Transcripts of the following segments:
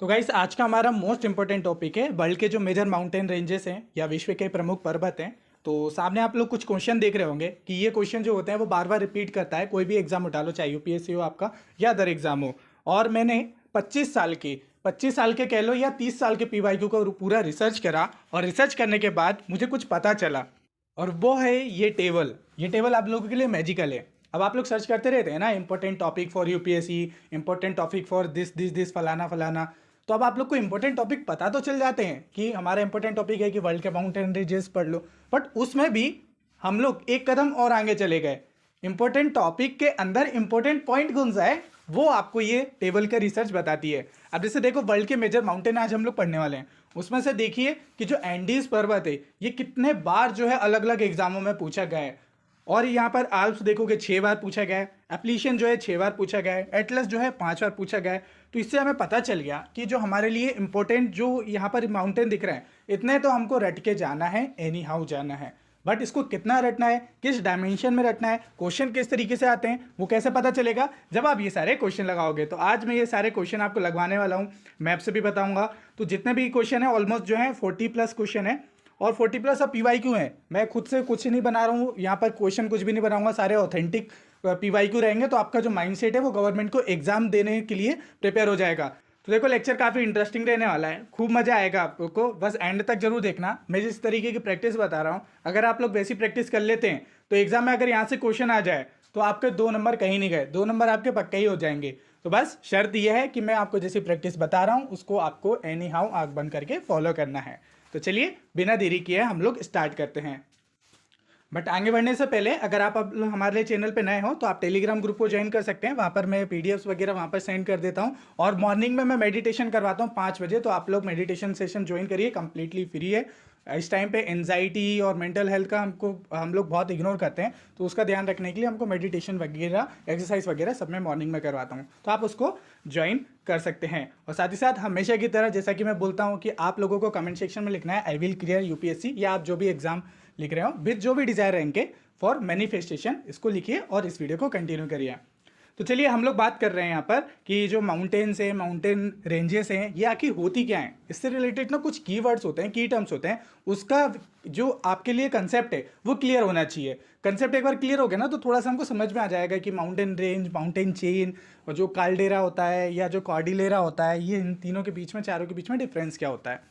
तो गाइस आज का हमारा मोस्ट इंपॉर्टेंट टॉपिक है वर्ल्ड के जो मेजर माउंटेन रेंजेस हैं या विश्व के प्रमुख पर्वत हैं। तो सामने आप लोग कुछ क्वेश्चन देख रहे होंगे कि ये क्वेश्चन जो होते हैं वो बार बार रिपीट करता है, कोई भी एग्जाम उठा लो, चाहे यूपीएससी हो आपका या अदर एग्जाम हो। और मैंने 25 साल के कह लो या 30 साल के पीवाईक्यू को पूरा रिसर्च करा, और रिसर्च करने के बाद मुझे कुछ पता चला, और वो है ये टेबल आप लोगों के लिए मैजिकल है। अब आप लोग सर्च करते रहते हैं ना, important topic for UPSC, important topic for this this this फलाना फलाना। तो अब आप लोग को इंपॉर्टेंट टॉपिक पता तो चल जाते हैं कि हमारा इंपॉर्टेंट टॉपिक है कि वर्ल्ड के माउंटेन रेंजेस पढ़ लो, बट उसमें भी हम लोग एक कदम और आगे चले गए। इंपॉर्टेंट टॉपिक के अंदर इंपॉर्टेंट पॉइंट कौन सा है वो आपको ये टेबल का रिसर्च बताती है। अब जैसे देखो, वर्ल्ड के मेजर माउंटेन आज हम लोग पढ़ने वाले हैं, उसमें से देखिए कि जो एंडीज पर्वत है ये कितने बार जो है अलग अलग एग्जामों में पूछा गया है। और यहाँ पर आल्प्स देखोगे 6 बार पूछा गया है, एप्लीशियन जो है 6 बार पूछा गया है, एटलस जो है 5 बार पूछा गया है। तो इससे हमें पता चल गया कि जो हमारे लिए इंपॉर्टेंट जो यहाँ पर माउंटेन दिख रहे हैं, इतने तो हमको रट के जाना है, एनी हाउ जाना है। बट इसको कितना रटना है, किस डायमेंशन में रटना है, क्वेश्चन किस तरीके से आते हैं, वो कैसे पता चलेगा जब आप ये सारे क्वेश्चन लगाओगे। तो आज मैं ये सारे क्वेश्चन आपको लगवाने वाला हूँ, मैप से भी बताऊंगा। तो जितने भी क्वेश्चन है ऑलमोस्ट जो है 40+ क्वेश्चन है, और 40+ अब पीवाईक्यू है। मैं खुद से कुछ नहीं बना रहा हूँ यहाँ पर, क्वेश्चन कुछ भी नहीं बनाऊंगा, सारे ऑथेंटिक पीवाईक्यू रहेंगे। तो आपका जो माइंडसेट है वो गवर्नमेंट को एग्जाम देने के लिए प्रिपेयर हो जाएगा। तो देखो, लेक्चर काफ़ी इंटरेस्टिंग रहने वाला है, खूब मजा आएगा आपको, बस एंड तक जरूर देखना। मैं जिस तरीके की प्रैक्टिस बता रहा हूँ, अगर आप लोग वैसी प्रैक्टिस कर लेते हैं तो एग्जाम में अगर यहाँ से क्वेश्चन आ जाए तो आपके 2 नंबर कहीं नहीं गए, 2 नंबर आपके पक्के ही हो जाएंगे। तो बस शर्त यह है कि मैं आपको जैसी प्रैक्टिस बता रहा हूँ उसको आपको एनी हाउ आंख बंद करके फॉलो करना है। तो चलिए बिना देरी किए हम लोग स्टार्ट करते हैं। बट आगे बढ़ने से पहले अगर आप अब हमारे लिए चैनल पे नए हो तो आप टेलीग्राम ग्रुप को ज्वाइन कर सकते हैं, वहाँ पर मैं पीडीएफ्स वगैरह वहाँ पर सेंड कर देता हूँ। और मॉर्निंग में मैं मेडिटेशन करवाता हूँ 5 बजे, तो आप लोग मेडिटेशन सेशन ज्वाइन करिए, कंप्लीटली फ्री है। इस टाइम पे एनजाइटी और मेंटल हेल्थ का हम लोग बहुत इग्नोर करते हैं, तो उसका ध्यान रखने के लिए हमको मेडिटेशन वगैरह, एक्सरसाइज वगैरह सब मैं मॉर्निंग में करवाता हूँ, तो आप उसको ज्वाइन कर सकते हैं। और साथ ही साथ हमेशा की तरह जैसा कि मैं बोलता हूँ कि आप लोगों को कमेंट सेक्शन में लिखना है आई विल क्लियर यूपीएससी, या आप जो भी एग्जाम लिख रहे हो विद जो भी डिजायर रहेंगे फॉर मैनिफेस्टेशन, इसको लिखिए और इस वीडियो को कंटिन्यू करिए। तो चलिए हम लोग बात कर रहे हैं यहाँ पर कि जो माउंटेन्स हैं, माउंटेन रेंजेस हैं, ये आखिर होती क्या हैं। इससे रिलेटेड ना कुछ कीवर्ड्स होते हैं, की टर्म्स होते हैं, उसका जो आपके लिए कंसेप्ट है वो क्लियर होना चाहिए। कंसेप्ट एक बार क्लियर हो गया ना तो थोड़ा सा हमको समझ में आ जाएगा कि माउंटेन रेंज, माउंटेन चेन, और जो काल्डेरा होता है या जो कॉर्डिलेरा होता है, ये इन तीनों के बीच में, चारों के बीच में डिफरेंस क्या होता है।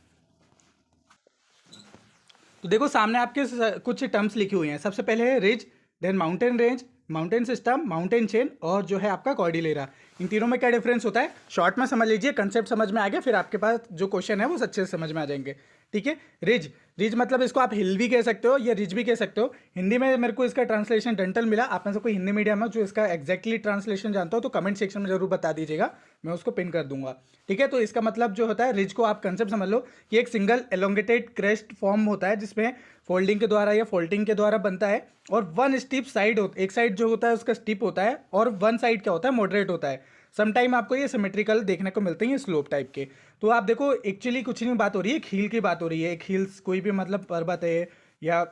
तो देखो सामने आपके कुछ टर्म्स लिखी हुई हैं। सबसे पहले है ridge, then mountain range, mountain system, mountain chain, और जो है आपका कॉर्डिलेरा। इन तीनों में क्या डिफरेंस होता है शॉर्ट में समझ लीजिए, कंसेप्ट समझ में आ गया, फिर आपके पास जो क्वेश्चन है वो अच्छे से समझ में आ जाएंगे। ठीक है। रिज, रिज मतलब इसको आप हिल भी कह सकते हो या रिज भी कह सकते हो। हिंदी में मेरे को इसका ट्रांसलेशन डंटल मिला, आप में से कोई हिंदी मीडियम है जो इसका एग्जैक्टली ट्रांसलेशन जानता हो तो कमेंट सेक्शन में जरूर बता दीजिएगा, मैं उसको पिन कर दूंगा। ठीक है। तो इसका मतलब जो होता है, रिज को आप कंसेप्ट समझ लो कि एक सिंगल एलोंगेटेड क्रेस्ट फॉर्म होता है जिसमें फोल्डिंग के द्वारा या फोल्डिंग के द्वारा बनता है, और वन स्टीप साइड एक साइड जो होता है उसका स्टीप होता है, और वन साइड क्या होता है, मॉडरेट होता है। समटाइम आपको ये सिमेट्रिकल देखने को मिलते हैं, ये स्लोप टाइप के। तो आप देखो एक्चुअली कुछ नहीं बात हो रही है, एक हील की बात हो रही है। एक हिल्स कोई भी मतलब पर्वत है या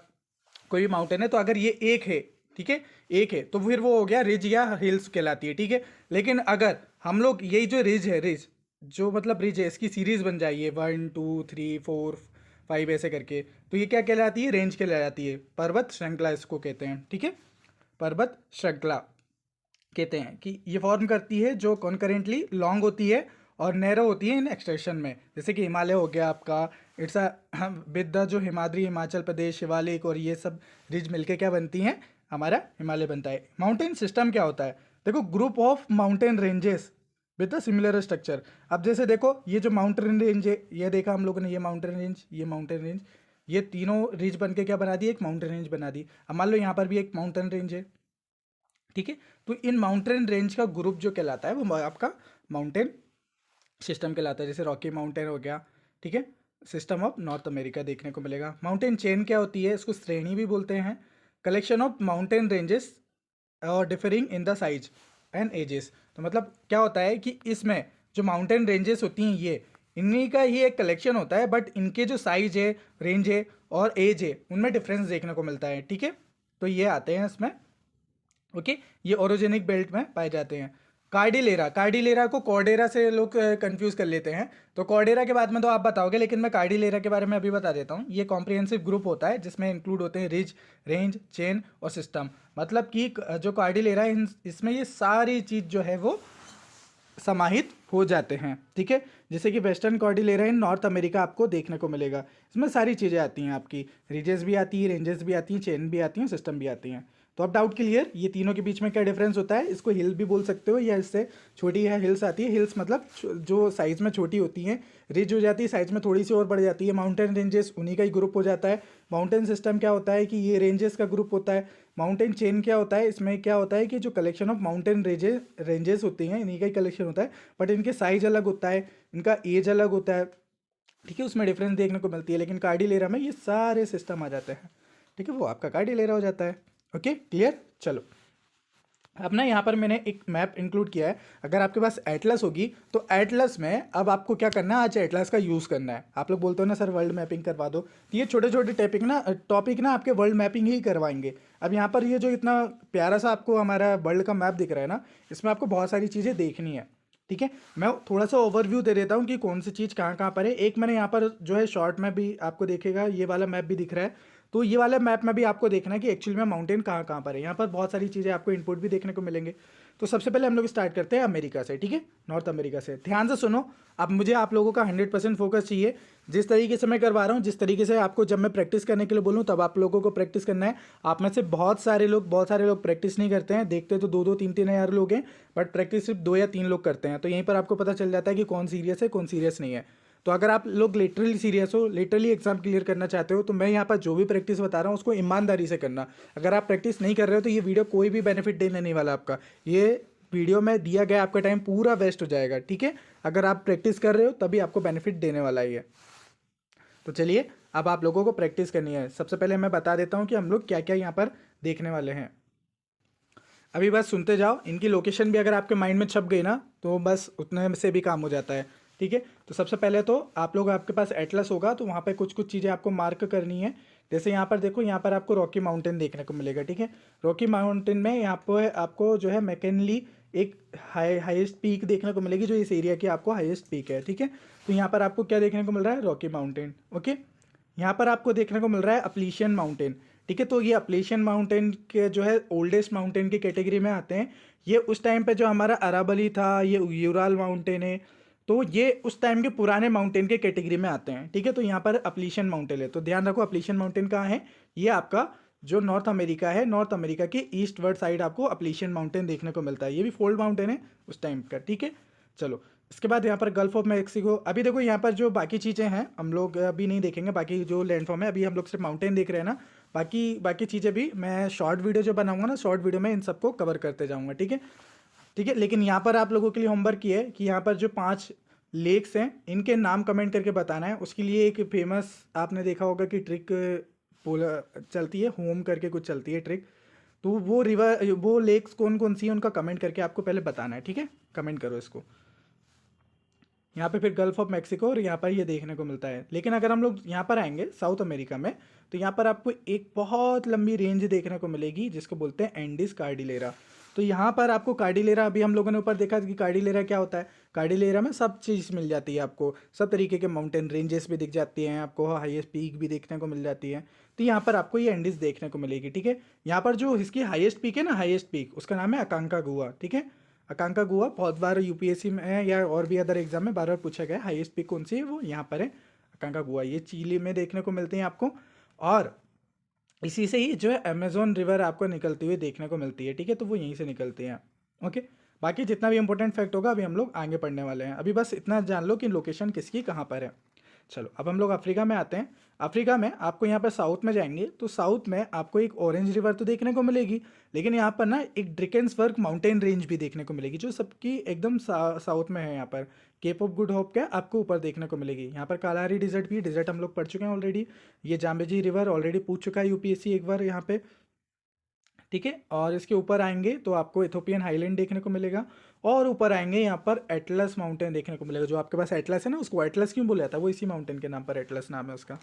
कोई भी माउंटेन है, तो अगर ये एक है, ठीक है, एक है, तो फिर वो हो गया रिज या हिल्स कहलाती है। ठीक है। लेकिन अगर हम लोग यही जो रिज है, रिज जो मतलब रिज है, इसकी सीरीज बन जाइए 1 2 3 4 5 ऐसे करके, तो ये क्या कहलाती है, रेंज कहलाती है, पर्वत श्रृंखला इसको कहते हैं। ठीक है। पर्वत श्रृंखला कहते हैं कि ये फॉर्म करती है जो कॉन्करेंटली लॉन्ग होती है और नैरो होती है इन एक्सटेंशन में। जैसे कि हिमालय हो गया आपका, इट्स अ विद द जो हिमाद्री, हिमाचल प्रदेश, शिवालिक और ये सब रिज मिलके क्या बनती हैं, हमारा हिमालय बनता है। माउंटेन सिस्टम क्या होता है, देखो group of mountain ranges with the similar structure. अब जैसे देखो ये जो माउंटेन रेंज है, ये देखा हम लोगों ने, ये माउंटेन रेंज, ये माउंटेन रेंज, ये तीनों रिज बन के क्या बना दी, एक माउंटेन रेंज बना दी। अब मान लो यहाँ पर भी एक माउंटेन रेंज है। ठीक है। तो इन माउंटेन रेंज का ग्रुप जो कहलाता है वो आपका माउंटेन सिस्टम कहलाता है। जैसे रॉकी माउंटेन हो गया, ठीक है, सिस्टम ऑफ नॉर्थ अमेरिका देखने को मिलेगा। माउंटेन चेन क्या होती है, इसको श्रेणी भी बोलते हैं, कलेक्शन ऑफ माउंटेन रेंजेस और differing in the size and ages. तो मतलब क्या होता है कि इसमें जो माउंटेन रेंजेस होती हैं ये इन्हीं का ही एक कलेक्शन होता है, बट इनके जो साइज है, रेंज है और एज है, उनमें डिफरेंस देखने को मिलता है। ठीक है। तो ये आते हैं इसमें। ओके। ये ओरोजेनिक बेल्ट में पाए जाते हैं। कार्डिलेरा को कॉर्डेरा से लोग कंफ्यूज कर लेते हैं। तो कॉर्डेरा के बाद में तो आप बताओगे, लेकिन मैं कार्डिलेरा के बारे में अभी बता देता हूँ। ये कॉम्प्रिहेंसिव ग्रुप होता है जिसमें इंक्लूड होते हैं रिज, रेंज, चेन और सिस्टम। मतलब कि जो कार्डिलेरा है इसमें ये सारी चीज़ जो है वो समाहित हो जाते हैं, ठीक है। जैसे कि वेस्टर्न कॉर्डिलेरा इन नॉर्थ अमेरिका आपको देखने को मिलेगा। इसमें सारी चीज़ें आती हैं, आपकी रिजेस भी आती है, रेंजेस भी आती हैं, चेन भी आती हैं, सिस्टम भी आती हैं। तो अब डाउट क्लियर, ये तीनों के बीच में क्या डिफरेंस होता है। इसको हिल भी बोल सकते हो या इससे छोटी है हिल्स आती है। हिल्स मतलब जो साइज़ में छोटी होती हैं, रिज हो जाती है साइज़ में थोड़ी सी और बढ़ जाती है। माउंटेन रेंजेस उन्हीं का ही ग्रुप हो जाता है। माउंटेन सिस्टम क्या होता है कि ये रेंजेस का ग्रुप होता है। माउंटेन चेन क्या होता है, इसमें क्या होता है कि जो कलेक्शन ऑफ माउंटेन रेंजेस होती हैं इन्हीं का ही कलेक्शन होता है, बट इनके साइज अलग होता है, इनका एज अलग होता है, ठीक है। उसमें डिफरेंस देखने को मिलती है। लेकिन कार्डिलेरा में ये सारे सिस्टम आ जाते हैं, ठीक है। वो आपका कार्डिलेरा हो जाता है। Okay clear. चलो अब ना यहाँ पर मैंने एक मैप इंक्लूड किया है। अगर आपके पास एटलस होगी तो एटलस में अब आपको क्या करना है, आज एटलस का यूज़ करना है। आप लोग बोलते हो ना सर वर्ल्ड मैपिंग करवा दो, तो ये छोटे छोटे टॉपिक ना आपके वर्ल्ड मैपिंग ही करवाएंगे। अब यहाँ पर ये जो इतना प्यारा सा आपको हमारा वर्ल्ड का मैप दिख रहा है ना, इसमें आपको बहुत सारी चीज़ें देखनी है, ठीक है। मैं थोड़ा सा ओवरव्यू दे देता हूँ कि कौन सी चीज़ कहाँ कहाँ पर है। एक मैंने यहाँ पर जो है शॉर्ट में भी आपको देखेगा, ये वाला मैप भी दिख रहा है। तो ये वाला मैप में भी आपको देखना है कि एक्चुअल में माउंटेन कहाँ कहाँ पर है। यहाँ पर बहुत सारी चीज़ें आपको इनपुट भी देखने को मिलेंगे। तो सबसे पहले हम लोग स्टार्ट करते हैं अमेरिका से, ठीक है, नॉर्थ अमेरिका से। ध्यान से सुनो, अब मुझे आप लोगों का 100% फोकस चाहिए। जिस तरीके से मैं करवा रहा हूँ, जिस तरीके से आपको जब मैं प्रैक्टिस करने के लिए बोलूँ तब आप लोगों को प्रैक्टिस करना है। आप में से बहुत सारे लोग प्रैक्टिस नहीं करते हैं। देखते तो 2-2, 3-3 हज़ार लोग हैं, बट प्रैक्टिस सिर्फ 2 या 3 लोग करते हैं। तो यहीं पर आपको पता चल जाता है कि कौन सीरियस है कौन सीरियस नहीं है। तो अगर आप लोग लिटरली सीरियस हो, लिटरली एग्जाम क्लियर करना चाहते हो, तो मैं यहाँ पर जो भी प्रैक्टिस बता रहा हूँ उसको ईमानदारी से करना। अगर आप प्रैक्टिस नहीं कर रहे हो तो ये वीडियो कोई भी बेनिफिट देने नहीं वाला आपका। ये वीडियो में दिया गया आपका टाइम पूरा वेस्ट हो जाएगा, ठीक है। अगर आप प्रैक्टिस कर रहे हो तभी आपको बेनिफिट देने वाला है ये। तो चलिए अब आप लोगों को प्रैक्टिस करनी है। सबसे पहले मैं बता देता हूँ कि हम लोग क्या क्या यहाँ पर देखने वाले हैं। अभी बस सुनते जाओ। इनकी लोकेशन भी अगर आपके माइंड में छप गई ना तो बस उतने से भी काम हो जाता है, ठीक है। तो सबसे पहले तो आप लोग, आपके पास एटलस होगा तो वहाँ पे कुछ कुछ चीज़ें आपको मार्क करनी है। जैसे यहाँ पर देखो, यहाँ पर आपको रॉकी माउंटेन देखने को मिलेगा, ठीक है। रॉकी माउंटेन में यहाँ पर आपको जो है मैकिनली एक हाईएस्ट पीक देखने को मिलेगी, जो इस एरिया की आपको हाईएस्ट पीक है, ठीक है। तो यहाँ पर आपको क्या देखने को मिल रहा है, रॉकी माउंटेन, ओके। यहाँ पर आपको देखने को मिल रहा है अपलीशियन माउंटेन, ठीक है। तो ये अपलीशियन माउंटेन के जो है ओल्डेस्ट माउंटेन की कैटेगरी में आते हैं। ये उस टाइम पे जो हमारा अरावली था, ये यूराल माउंटेन है, तो ये उस टाइम के पुराने माउंटेन के कैटेगरी में आते हैं, ठीक है। तो यहाँ पर अपलीशियन माउंटेन है, तो ध्यान रखो अपलीशियन माउंटेन कहाँ है। ये आपका जो नॉर्थ अमेरिका है, नॉर्थ अमेरिका की ईस्ट वर्ड साइड आपको अपलीशियन माउंटेन देखने को मिलता है। ये भी फोल्ड माउंटेन है उस टाइम का, ठीक है। चलो इसके बाद यहाँ पर गल्फ ऑफ मैक्सिको। अभी देखो यहाँ पर जो बाकी चीज़ें हैं हम लोग अभी नहीं देखेंगे, बाकी जो लैंडफॉर्म है अभी हम लोग सिर्फ माउंटेन देख रहे हैं ना। बाकी बाकी चीज़ें भी मैं शॉर्ट वीडियो जो बनाऊंगा ना, शॉर्ट वीडियो में इन सबको कवर करते जाऊँगा, ठीक है, ठीक है। लेकिन यहाँ पर आप लोगों के लिए होमवर्क ये है कि यहाँ पर जो 5 लेक्स हैं इनके नाम कमेंट करके बताना है। उसके लिए एक फेमस आपने देखा होगा कि ट्रिक बोला चलती है, होम करके कुछ चलती है ट्रिक। तो वो लेक्स कौन कौन सी हैं उनका कमेंट करके आपको पहले बताना है, ठीक है। कमेंट करो इसको। यहाँ पे फिर गल्फ ऑफ मैक्सिको और यहाँ पर ये देखने को मिलता है। लेकिन अगर हम लोग यहाँ पर आएंगे साउथ अमेरिका में, तो यहाँ पर आपको एक बहुत लंबी रेंज देखने को मिलेगी जिसको बोलते हैं एंडीज कार्डिलेरा। तो यहाँ पर आपको कार्डिलेरा, अभी हम लोगों ने ऊपर देखा कि कार्डिलेरा क्या होता है। कार्डिलेरा में सब चीज़ मिल जाती है आपको, सब तरीके के माउंटेन रेंजेस भी दिख जाती हैं आपको, हाईएस्ट पीक भी देखने को मिल जाती है। तो यहाँ पर आपको ये एंडीज देखने को मिलेगी, ठीक है। यहाँ पर जो इसकी हाईएस्ट पीक है ना, हाईएस्ट पीक उसका नाम है अकांकागुआ, ठीक है। अकांकागुआ बहुत बार यूपीएससी में है या और भी अदर एग्जाम में बार बार पूछा गया है। हाईएस्ट पीक कौन सी है, वो यहाँ पर है अकांकागुआ। ये चिली में देखने को मिलते हैं आपको, और इसी से ही जो है अमेजोन रिवर आपको निकलती हुई देखने को मिलती है, ठीक है। तो वो यहीं से निकलती हैं, ओके। बाकी जितना भी इंपॉर्टेंट फैक्ट होगा अभी हम लोग आगे पढ़ने वाले हैं। अभी बस इतना जान लो कि लोकेशन किसकी कहाँ पर है। चलो अब हम लोग अफ्रीका में आते हैं। अफ्रीका में आपको यहाँ पर साउथ में जाएंगे तो साउथ में आपको एक ऑरेंज रिवर तो देखने को मिलेगी, लेकिन यहाँ पर ना एक ड्रिकेंसबर्ग माउंटेन रेंज भी देखने को मिलेगी जो सबकी एकदम साउथ में है। यहाँ पर केप ऑफ गुड होप का आपको ऊपर देखने को मिलेगी। यहाँ पर कालाहारी डिजर्ट भी, डिजर्ट हम लोग पढ़ चुके हैं ऑलरेडी। ये जाम्बेजी रिवर ऑलरेडी पूछ चुका है यूपीएससी एक बार यहाँ पे, ठीक है। और इसके ऊपर आएंगे तो आपको इथोपियन हाईलैंड देखने को मिलेगा, और ऊपर आएंगे यहाँ पर एटलस माउंटेन देखने को मिलेगा। जो आपके पास एटलस है ना, उसको एटलस क्यों बोला जाता है, वो इसी माउंटेन के नाम पर एटलस नाम है उसका,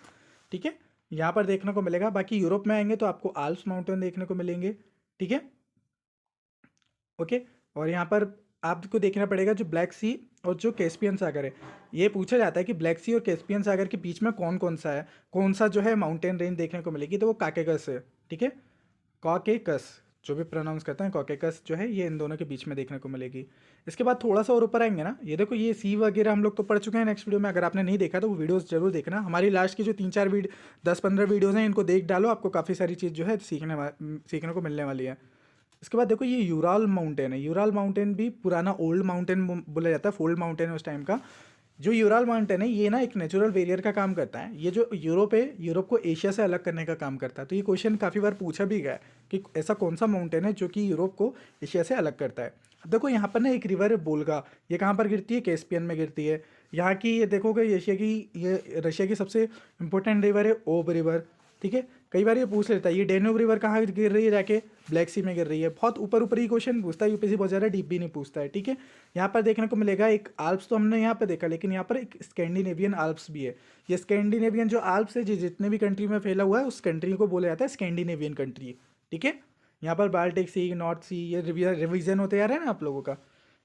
ठीक है। यहाँ पर देखने को मिलेगा। बाकी यूरोप में आएंगे तो आपको आल्प्स माउंटेन देखने को मिलेंगे, ठीक है, ओके। और यहाँ पर आपको देखना पड़ेगा जो ब्लैक सी और जो कैस्पियन सागर है, ये पूछा जाता है कि ब्लैक सी और कैस्पियन सागर के बीच में कौन कौन सा है, कौन सा जो है माउंटेन रेंज देखने को मिलेगी, तो वो काकेकस है। ठीक है, कॉकेकस, जो भी प्रोनाउंस करते हैं कॉकेकस जो है, ये इन दोनों के बीच में देखने को मिलेगी। इसके बाद थोड़ा सा और ऊपर आएंगे ना, ये देखो ये सी वगैरह हम लोग तो पढ़ चुके हैं नेक्स्ट वीडियो में। अगर आपने नहीं देखा तो वो वीडियोस जरूर देखना। हमारी लास्ट की जो 3-4 10-15 वीडियोस हैं, इनको देख डालो, आपको काफ़ी सारी चीज़ जो है सीखने को मिलने वाली है। इसके बाद देखो ये यूराल माउंटेन है। यूराल माउंटेन भी पुराना ओल्ड माउंटेन बोला जाता है, फोल्ड माउंटेन है उस टाइम का। जो यूराल माउंटेन है ये ना एक नेचुरल बैरियर का काम करता है। ये जो यूरोप है, यूरोप को एशिया से अलग करने का काम करता है। तो ये क्वेश्चन काफ़ी बार पूछा भी गया है कि ऐसा कौन सा माउंटेन है जो कि यूरोप को एशिया से अलग करता है। अब देखो यहाँ पर ना एक रिवर है बोल्गा, ये कहाँ पर गिरती है, कैस्पियन में गिरती है। यहाँ की ये देखोगे ये रशिया की सबसे इंपॉर्टेंट रिवर है ओब रिवर। ठीक है, कई बार ये पूछ लेता है ये डेन्यूब रिवर कहाँ गिर रही है, जाके ब्लैक सी में गिर रही है। बहुत ऊपर ऊपर ही क्वेश्चन पूछता है यूपीएससी, बहुत ज़्यादा डीप भी नहीं पूछता है। ठीक है, यहाँ पर देखने को मिलेगा एक आल्प्स, तो हमने यहाँ पे देखा, लेकिन यहाँ पर एक स्कैंडिनेवियन आल्प्स भी है। ये स्कैंडिनेवियन जो आल्प्स है जितने भी कंट्री में फैला हुआ है, उस कंट्री को बोला जाता है स्कैंडिनेवियन कंट्री। ठीक है, यहाँ पर बाल्टिक सी, नॉर्थ सी, ये रिवीजन होते आ रहा है ना आप लोगों का।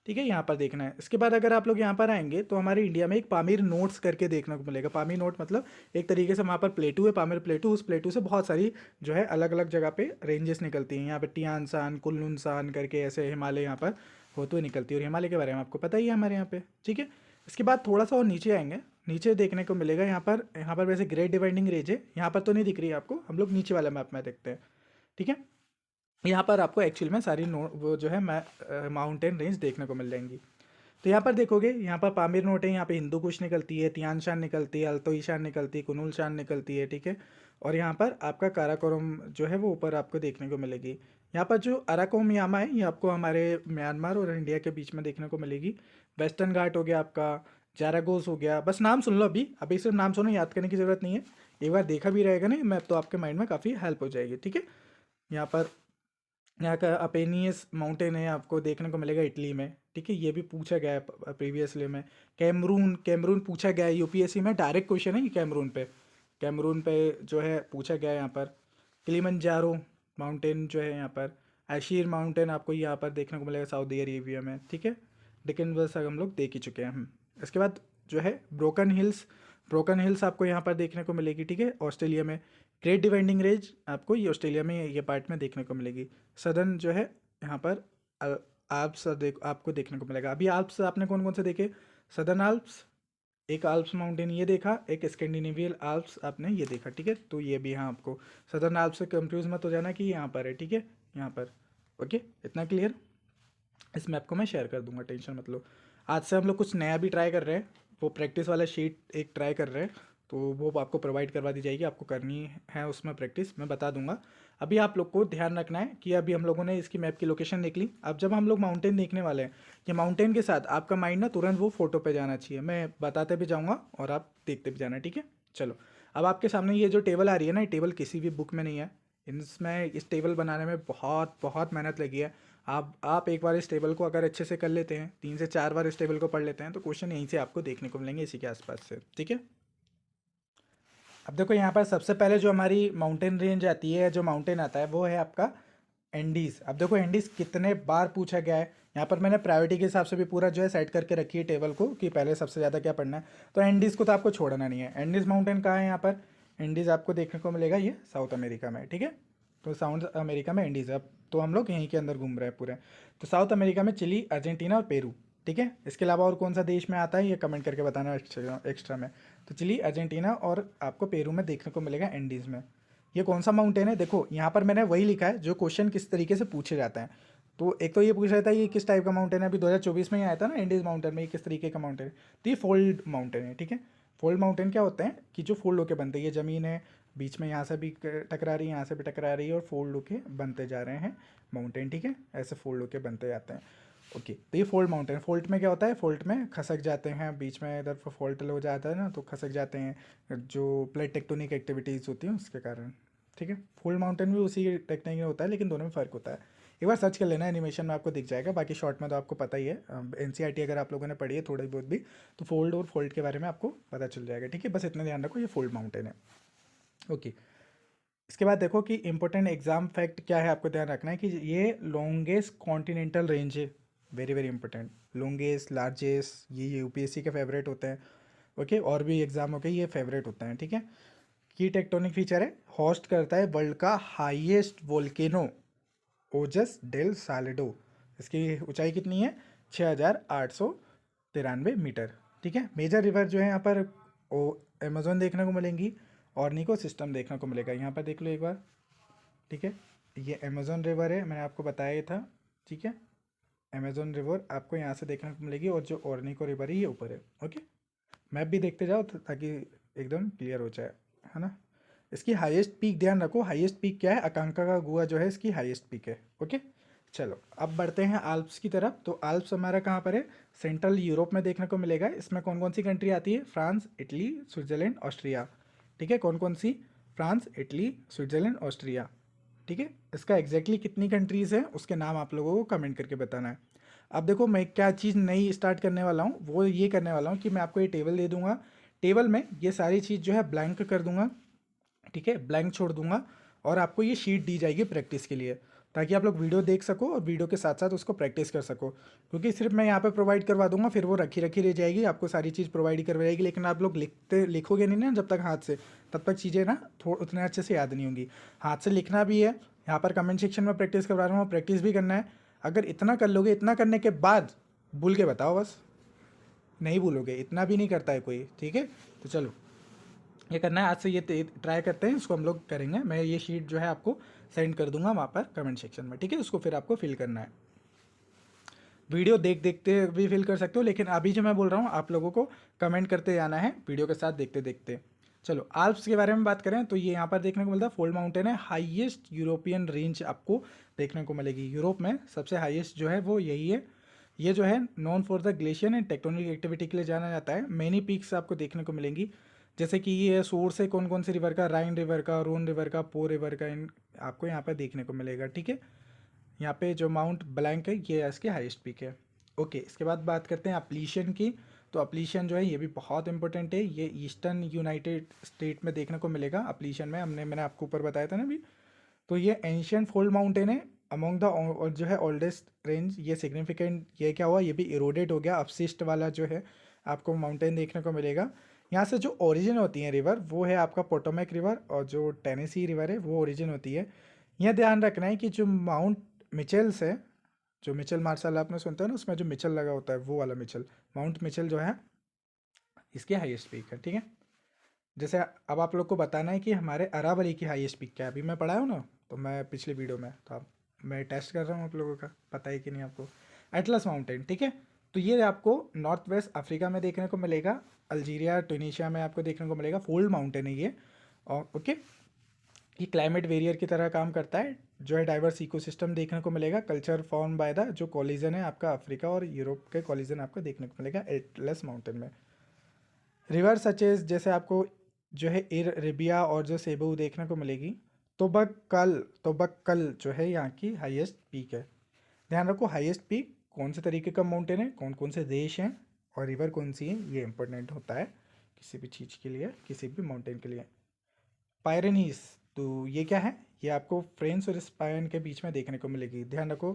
ठीक है, यहाँ पर देखना है। इसके बाद अगर आप लोग यहाँ पर आएंगे तो हमारे इंडिया में एक पामीर नोट्स करके देखने को मिलेगा। पामीर नोट मतलब एक तरीके से वहाँ पर प्लेटू है, पामीर प्लेटू। उस प्लेटू से बहुत सारी जो है अलग अलग जगह पे रेंजेस निकलती हैं। यहाँ पर टियानसान, कुल्लुनसान करके ऐसे हिमालय यहाँ पर होते हुए निकलती है। और हिमालय के बारे में आपको पता ही है हमारे यहाँ पे। ठीक है, इसके बाद थोड़ा सा और नीचे आएंगे, नीचे देखने को मिलेगा यहाँ पर वैसे ग्रेट डिवाइडिंग रेंज है, यहाँ पर तो नहीं दिख रही है आपको, हम लोग नीचे वाला मैप में देखते हैं। ठीक है, यहाँ पर आपको एक्चुअल में सारी वो जो है माउंटेन रेंज देखने को मिल जाएंगी। तो यहाँ पर देखोगे, यहाँ पर पामीर नोट है, यहाँ पे हिंदू कुश निकलती है, तियान शान निकलती है, अल्तोई शान निकलती है, कुनुल शान निकलती है। ठीक है, और यहाँ पर आपका काराकोरम जो है वो ऊपर आपको देखने को मिलेगी। यहाँ पर जो अराकोम यामा है, ये आपको हमारे म्यांमार और इंडिया के बीच में देखने को मिलेगी। वेस्टर्न घाट हो गया आपका, जारागोस हो गया। बस नाम सुन लो, अभी सिर्फ नाम सुनो, याद करने की ज़रूरत नहीं है। एक बार देखा भी रहेगा ना मैप तो आपके माइंड में काफ़ी हेल्प हो जाएगी। ठीक है, यहाँ का अपेनियस माउंटेन है, आपको देखने को मिलेगा इटली में। ठीक है, ये भी पूछा गया है प्रीवियसली में। कैमरून पूछा गया है यूपीएससी में, डायरेक्ट क्वेश्चन है ये कैमरून पे जो है पूछा गया है यहाँ पर। किलिमंजारो माउंटेन जो है यहाँ पर, एशीर माउंटेन आपको यहाँ पर देखने को मिलेगा सऊदी अरेबिया में। ठीक है, डिकन वर्स हम लोग देख ही चुके हैं हम। इसके बाद जो है ब्रोकन हिल्स आपको यहाँ पर देखने को मिलेगी। ठीक है, ऑस्ट्रेलिया में। ग्रेट डिवाइडिंग रेंज आपको ये ऑस्ट्रेलिया में ये पार्ट में देखने को मिलेगी। सदर्न जो है यहाँ पर आल्प्स आपको देखने को मिलेगा। अभी आल्प्स आपने कौन कौन से देखे, सदर्न आल्प्स, एक आल्प्स माउंटेन ये देखा, एक स्कैंडिनेवियन आल्प्स आपने ये देखा। ठीक है, तो ये भी यहाँ आपको सदर्न आल्प्स से कंफ्यूज मत हो जाना कि यहाँ पर है। ठीक है, यहाँ पर ओके, इतना क्लियर। इस मैप को मैं शेयर कर दूंगा, टेंशन मत लो। आज से हम लोग कुछ नया भी ट्राई कर रहे हैं, वो प्रैक्टिस वाला शीट एक ट्राई कर रहे हैं, तो वो आपको प्रोवाइड करवा दी जाएगी। आपको करनी है उसमें प्रैक्टिस, मैं बता दूंगा। अभी आप लोग को ध्यान रखना है कि अभी हम लोगों ने इसकी मैप की लोकेशन देख ली। अब जब हम लोग माउंटेन देखने वाले हैं, ये माउंटेन के साथ आपका माइंड ना तुरंत वो फोटो पे जाना चाहिए। मैं बताते भी जाऊँगा और आप देखते भी जाना। ठीक है, चलो। अब आपके सामने ये जो टेबल आ रही है ना, ये टेबल किसी भी बुक में नहीं है। इसमें इस टेबल बनाने में बहुत बहुत मेहनत लगी है। आप एक बार इस टेबल को अगर अच्छे से कर लेते हैं, 3 से 4 बार इस टेबल को पढ़ लेते हैं, तो क्वेश्चन यहीं से आपको देखने को मिलेंगे, इसी के आसपास से। ठीक है, अब देखो यहाँ पर सबसे पहले जो हमारी माउंटेन रेंज आती है, जो माउंटेन आता है वो है आपका एंडीज़। अब देखो एंडीज़ कितने बार पूछा गया है। यहाँ पर मैंने प्रायोरिटी के हिसाब से भी पूरा जो है सेट करके रखी है टेबल को कि पहले सबसे ज़्यादा क्या पढ़ना है। तो एंडीज़ को तो आपको छोड़ना नहीं है। एंडीज़ माउंटेन कहाँ है, यहाँ पर एंडीज़ आपको देखने को मिलेगा, ये साउथ अमेरिका में। ठीक है, तो साउथ अमेरिका में एंडीज़। अब तो हम लोग यहीं के अंदर घूम रहे हैं पूरे। तो साउथ अमेरिका में चिली, अर्जेंटीना और पेरू। ठीक है, इसके अलावा और कौन सा देश में आता है ये कमेंट करके बताना एक्स्ट्रा में। तो चिली, अर्जेंटीना और आपको पेरू में देखने को मिलेगा एंडीज़ में। ये कौन सा माउंटेन है, देखो यहाँ पर मैंने वही लिखा है जो क्वेश्चन किस तरीके से पूछे जाते हैं। तो एक तो ये पूछ रहा था ये किस टाइप का माउंटेन है, अभी 2024 में ही आया था ना एंडीज़ माउंटेन में, ये किस तरीके का माउंटेन है। तो ये फोल्ड माउंटेन है। ठीक है, फोल्ड माउंटेन क्या होते हैं कि जो फोल्ड होके बनते हैं, ये ज़मीन है, बीच में यहाँ से भी टकरा रही है, यहाँ से भी टकरा रही है, और फोल्ड होके बनते जा रहे हैं माउंटेन। ठीक है, ऐसे फोल्ड होके बनते जाते हैं। ओके, तो ये फोल्ड माउंटेन। फोल्ट में क्या होता है, फोल्ट में खसक जाते हैं, बीच में इधर फॉल्ट हो जाता है ना, तो खसक जाते हैं जो प्लेट टेक्टोनिक एक्टिविटीज़ होती हैं उसके कारण। ठीक है, फोल्ड माउंटेन भी उसी टेक्निक में होता है, लेकिन दोनों में फ़र्क होता है। एक बार सर्च कर लेना, एनिमेशन में आपको दिख जाएगा। बाकी शॉर्ट में तो आपको पता ही है, एनसीईआरटी अगर आप लोगों ने पढ़ी है थोड़ी बहुत भी, तो फोल्ड और फोल्ड के बारे में आपको पता चल जाएगा। ठीक है, बस इतना ध्यान रखो, ये फोल्ड माउंटेन है। ओके, इसके बाद देखो कि इंपॉर्टेंट एग्जाम फैक्ट क्या है, आपको ध्यान रखना है कि ये लॉन्गेस्ट कॉन्टिनेंटल रेंज है। Very very important. Longest, largest, ये यूपीएससी के फेवरेट होते हैं। ओके, और भी एग्जाम हो गए, ये फेवरेट होते हैं, ठीक है। की टेक्टोनिक फीचर है, होस्ट करता है वर्ल्ड का हाईएस्ट वोल्केनो ओजस डेल सालेडो। इसकी ऊंचाई कितनी है? 6893 मीटर, ठीक है। मेजर रिवर जो है यहाँ पर ओ अमेजोन देखने को मिलेंगी, और निको सिस्टम देखने को मिलेगा। यहाँ पर देख लो एक बार, ठीक है। ये अमेजोन रिवर है, मैंने आपको बताया था, ठीक है। अमेजोन रिवर आपको यहाँ से देखने को मिलेगी, और जो ऑर्निको रिवर है ये ऊपर है। ओके, मैप भी देखते जाओ ताकि एकदम क्लियर हो जाए, है ना। इसकी हाईएस्ट पीक ध्यान रखो, हाईएस्ट पीक क्या है? अकांका का गुआ जो है इसकी हाईएस्ट पीक है। ओके, चलो अब बढ़ते हैं आल्प्स की तरफ। तो आल्प्स हमारा कहाँ पर है? सेंट्रल यूरोप में देखने को मिलेगा। इसमें कौन कौन सी कंट्री आती है? फ्रांस, इटली, स्विट्जरलैंड, ऑस्ट्रिया, ठीक है। कौन कौन सी? फ्रांस, इटली, स्विट्जरलैंड, ऑस्ट्रिया, ठीक है। इसका एग्जैक्टली कितनी कंट्रीज़ है उसके नाम आप लोगों को कमेंट करके बताना है। अब देखो, मैं क्या चीज़ नई स्टार्ट करने वाला हूँ, वो ये करने वाला हूँ कि मैं आपको ये टेबल दे दूंगा। टेबल में ये सारी चीज़ जो है ब्लैंक कर दूंगा, ठीक है, ब्लैंक छोड़ दूंगा, और आपको ये शीट दी जाएगी प्रैक्टिस के लिए, ताकि आप लोग वीडियो देख सको और वीडियो के साथ साथ उसको प्रैक्टिस कर सको। क्योंकि सिर्फ मैं यहाँ पे प्रोवाइड करवा दूंगा, फिर वो रखी रखी रह जाएगी, आपको सारी चीज़ प्रोवाइड करवाएगी, लेकिन आप लोग लिखोगे नहीं ना जब तक हाथ से, तब तक चीज़ें ना उतने अच्छे से याद नहीं होंगी। हाथ से लिखना भी है, यहाँ पर कमेंट सेक्शन में प्रैक्टिस करवा रहा हूँ, प्रैक्टिस भी करना है। अगर इतना कर लोगे, इतना करने के बाद भूल के बताओ, बस नहीं भूलोगे, इतना भी नहीं करता है कोई, ठीक है। तो चलो ये करना है आज से, ये ट्राई करते हैं, इसको हम लोग करेंगे। मैं ये शीट जो है आपको सेंड कर दूंगा वहाँ पर कमेंट सेक्शन में, ठीक है। उसको फिर आपको फिल करना है, वीडियो देखते भी फिल कर सकते हो, लेकिन अभी जो मैं बोल रहा हूँ आप लोगों को कमेंट करते जाना है वीडियो के साथ देखते देखते। चलो आल्प्स के बारे में बात करें तो ये यहाँ पर देखने को मिलता है, फोल्ड माउंटेन है, हाईएस्ट यूरोपियन रेंज आपको देखने को मिलेगी। यूरोप में सबसे हाईएस्ट जो है वो यही है। ये जो है non for the glacier and tectonic activity के लिए जाना जाता है। मैनी पीक्स आपको देखने को मिलेंगी, जैसे कि ये सोर्स है कौन कौन सी रिवर का, राइन रिवर का, रोन रिवर का, पो रिवर का, आपको यहाँ पर देखने को मिलेगा, ठीक है। यहाँ पे जो माउंट ब्लैंक है ये इसके हाईएस्ट पीक है। ओके, इसके बाद बात करते हैं अपलीशियन की। तो अपलीशियन जो है ये भी बहुत इंपॉर्टेंट है, ये ईस्टर्न यूनाइटेड स्टेट में देखने को मिलेगा। अपलीशियन में मैंने आपको ऊपर बताया था ना अभी। तो ये एंशियंट फोल्ड माउंटेन है अमॉन्ग द, और जो है ओल्डेस्ट रेंज। ये सिग्निफिकेंट, ये क्या हुआ, ये भी इरोडेड हो गया, अपशिष्ट वाला जो है आपको माउंटेन देखने को मिलेगा। यहाँ से जो ओरिजिन होती है रिवर वो है आपका पोटोमैक रिवर, और जो टेनेसी रिवर है वो ओरिजिन होती है। यह ध्यान रखना है कि जो माउंट मिचेल्स है, जो मिचेल मार्शल आपने सुनता है ना, उसमें जो मिचेल लगा होता है वो वाला मिचेल, माउंट मिचेल जो है इसकी हाईएस्ट पीक है, ठीक है। जैसे अब आप लोग को बताना है कि हमारे अरावली की हाईएस्ट पीक क्या है। अभी मैं पढ़ाया हूँ ना, तो मैं पिछली वीडियो में, तो अब मैं टेस्ट कर रहा हूँ आप लोगों का, पता है कि नहीं आपको। एटलस माउंटेन, ठीक है। तो ये आपको नॉर्थ वेस्ट अफ्रीका में देखने को मिलेगा, अल्जीरिया, ट्यूनीशिया में आपको देखने को मिलेगा। फोल्ड माउंटेन है ये, और ओके, ये क्लाइमेट वेरियर की तरह काम करता है, जो है डाइवर्स इकोसिस्टम देखने को मिलेगा। कल्चर फॉर्म बाय द, जो कॉलिजन है आपका अफ्रीका और यूरोप के कॉलिजन आपको देखने को मिलेगा एटलस माउंटेन में। रिवर सचेज जैसे आपको जो है एर रिबिया और जो सेबू देखने को मिलेगी। तोबक्कल जो है यहाँ की हाईएस्ट पीक है। ध्यान रखो, हाईएस्ट पीक कौन से तरीके का माउंटेन है, कौन कौन से देश हैं, और रिवर कौन सी है, ये इंपॉर्टेंट होता है किसी भी चीज़ के लिए, किसी भी माउंटेन के लिए। पायरेनीज, तो ये क्या है, ये आपको फ्रांस और स्पेन के बीच में देखने को मिलेगी। ध्यान रखो,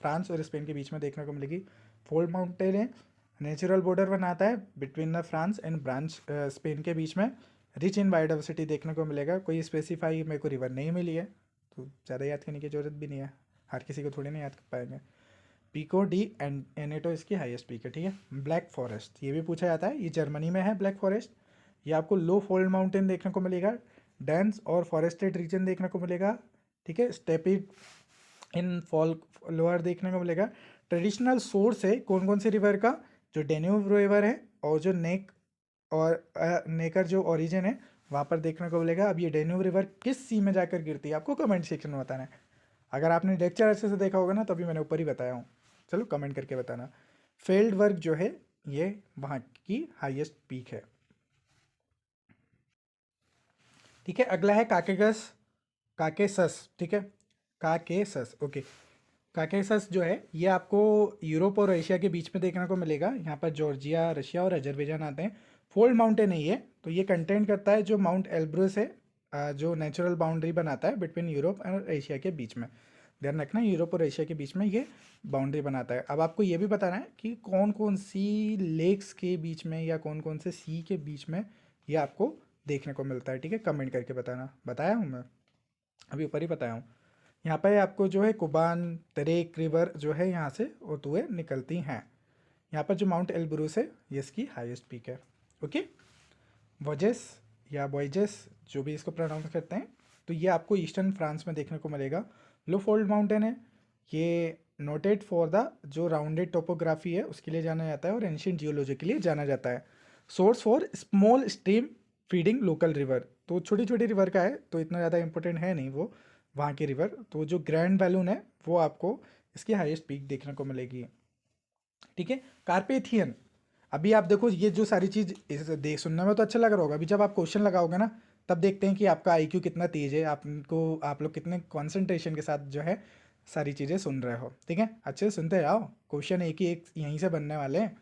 फ्रांस और स्पेन के बीच में देखने को मिलेगी। फोल्ड माउंटेन है, नेचुरल बॉर्डर बनाता है between the France and branch Spain के बीच में। रिच इन बायोडाइवर्सिटी देखने को मिलेगा। कोई स्पेसिफाई मेरे को रिवर नहीं मिली है, तो ज़्यादा याद करने की ज़रूरत भी नहीं है, हर किसी को थोड़ी ना याद कर पाएंगे। पिको डी एंड एनेटो इसकी हाईएस्ट पीक है, ठीक है। ब्लैक फॉरेस्ट, ये भी पूछा जाता है, ये जर्मनी में है ब्लैक फॉरेस्ट। ये आपको लो फोल्ड माउंटेन देखने को मिलेगा, डेंस और फॉरेस्टेड रीजन देखने को मिलेगा, ठीक है। स्टेपिड इन फॉल लोअर देखने को मिलेगा। ट्रेडिशनल सोर्स है कौन कौन से रिवर का, जो डेन्यूब रिवर है, और जो नेकर जो ओरिजिन है वहाँ पर देखने को मिलेगा। अब ये डेन्यूब रिवर किस सी में जाकर गिरती है आपको कमेंट सेक्शन में बताना है। अगर आपने लेक्चर अच्छे से देखा होगा ना, तभी मैंने ऊपर ही बताया हूँ, चलो कमेंट करके बताना। फेल्ड वर्क जो है ये वहाँ की हाईएस्ट पीक है, ठीक है। अगला है काकेसस, ठीक है, काकेसस, ओके। काकेसस जो है ये आपको यूरोप और एशिया के बीच में देखने को मिलेगा। यहाँ पर जॉर्जिया, रशिया और अजरबैजान आते हैं। फोल्ड माउंटेन है ये, तो ये कंटेंट करता है जो माउंट एल्ब्रुस है, जो नेचुरल बाउंड्री बनाता है बिटवीन यूरोप और एशिया के बीच में। ध्यान रखना, यूरोप और एशिया के बीच में ये बाउंड्री बनाता है। अब आपको ये भी बताना है कि कौन कौन सी लेक्स के बीच में या कौन कौन से सी के बीच में ये आपको देखने को मिलता है, ठीक है, कमेंट करके बताना। बताया हूँ मैं, अभी ऊपर ही बताया हूँ। यहाँ पे आपको जो है कुबान तरेक रिवर जो है यहाँ से होते हुए निकलती हैं। यहाँ पर जो माउंट एलब्रूस है ये इसकी हाईएस्ट पीक है। ओके, वोजेस या वॉयजेस जो भी इसको प्रोनाउंस करते हैं, तो ये आपको ईस्टर्न फ्रांस में देखने को मिलेगा। लो फोल्ड माउंटेन है, ये नोटेड फॉर द जो राउंडेड टोपोग्राफी है उसके लिए जाना जाता है और एंशियंट जियोलॉजी के लिए जाना जाता है। Source for small stream feeding local river, तो छोटी छोटी रिवर का है, तो इतना ज़्यादा इंपॉर्टेंट है नहीं वो वहाँ की रिवर। तो जो ग्रैंड बैलून है वो आपको इसकी हाईएस्ट पीक देखने को मिलेगी, ठीक है। कार्पेथियन, अभी आप देखो ये जो सारी चीज़ देख सुनने में तो अच्छा लग रहा होगा, अभी जब आप क्वेश्चन लगाओगे ना तब देखते हैं कि आपका आईक्यू कितना तेज है, आप लोग कितने कंसंट्रेशन के साथ जो है सारी चीज़ें सुन रहे हो, ठीक है। अच्छे से सुनते जाओ, क्वेश्चन एक ही एक यहीं से बनने वाले हैं।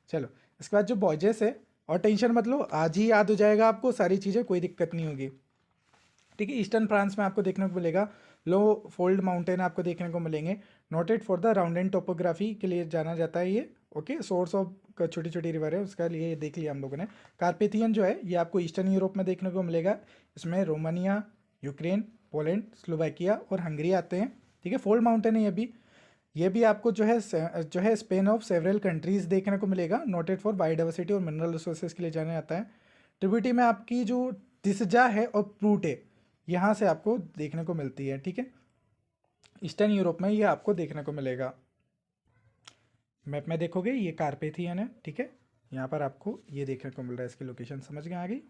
चलो, इसके बाद जो बॉयजेस है, और टेंशन मत लो, आज ही याद हो जाएगा आपको सारी चीज़ें, कोई दिक्कत नहीं होगी, ठीक है। ईस्टर्न फ्रांस में आपको देखने को मिलेगा लो फोल्ड माउंटेन आपको देखने को मिलेंगे, noted for the round and topography के लिए जाना जाता है ये। ओके, सोर्स ऑफ छोटी छोटी रिवर है उसका लिए देख लिया हम लोगों ने। कार्पेथियन जो है ये आपको ईस्टर्न यूरोप में देखने को मिलेगा, इसमें रोमानिया, यूक्रेन, पोलैंड, स्लोवाकिया और हंगरी आते हैं, ठीक है। फोल्ड माउंटेन है ये भी आपको जो है स्पेन ऑफ सेवरल कंट्रीज देखने को मिलेगा, नोटेड फॉर बायोडाइवर्सिटी और मिनरल रिसोर्सेज के लिए जाना जाता है। ट्रिब्यूटी में आपकी जो तिसजा है और प्रूट है यहाँ से आपको देखने को मिलती है, ठीक है। ईस्टर्न यूरोप में ये आपको देखने को मिलेगा। मैप में देखोगे ये कार्पेथियन है, ठीक है, यहाँ पर आपको ये देखने को मिल रहा है, इसकी लोकेशन समझ में आ गई।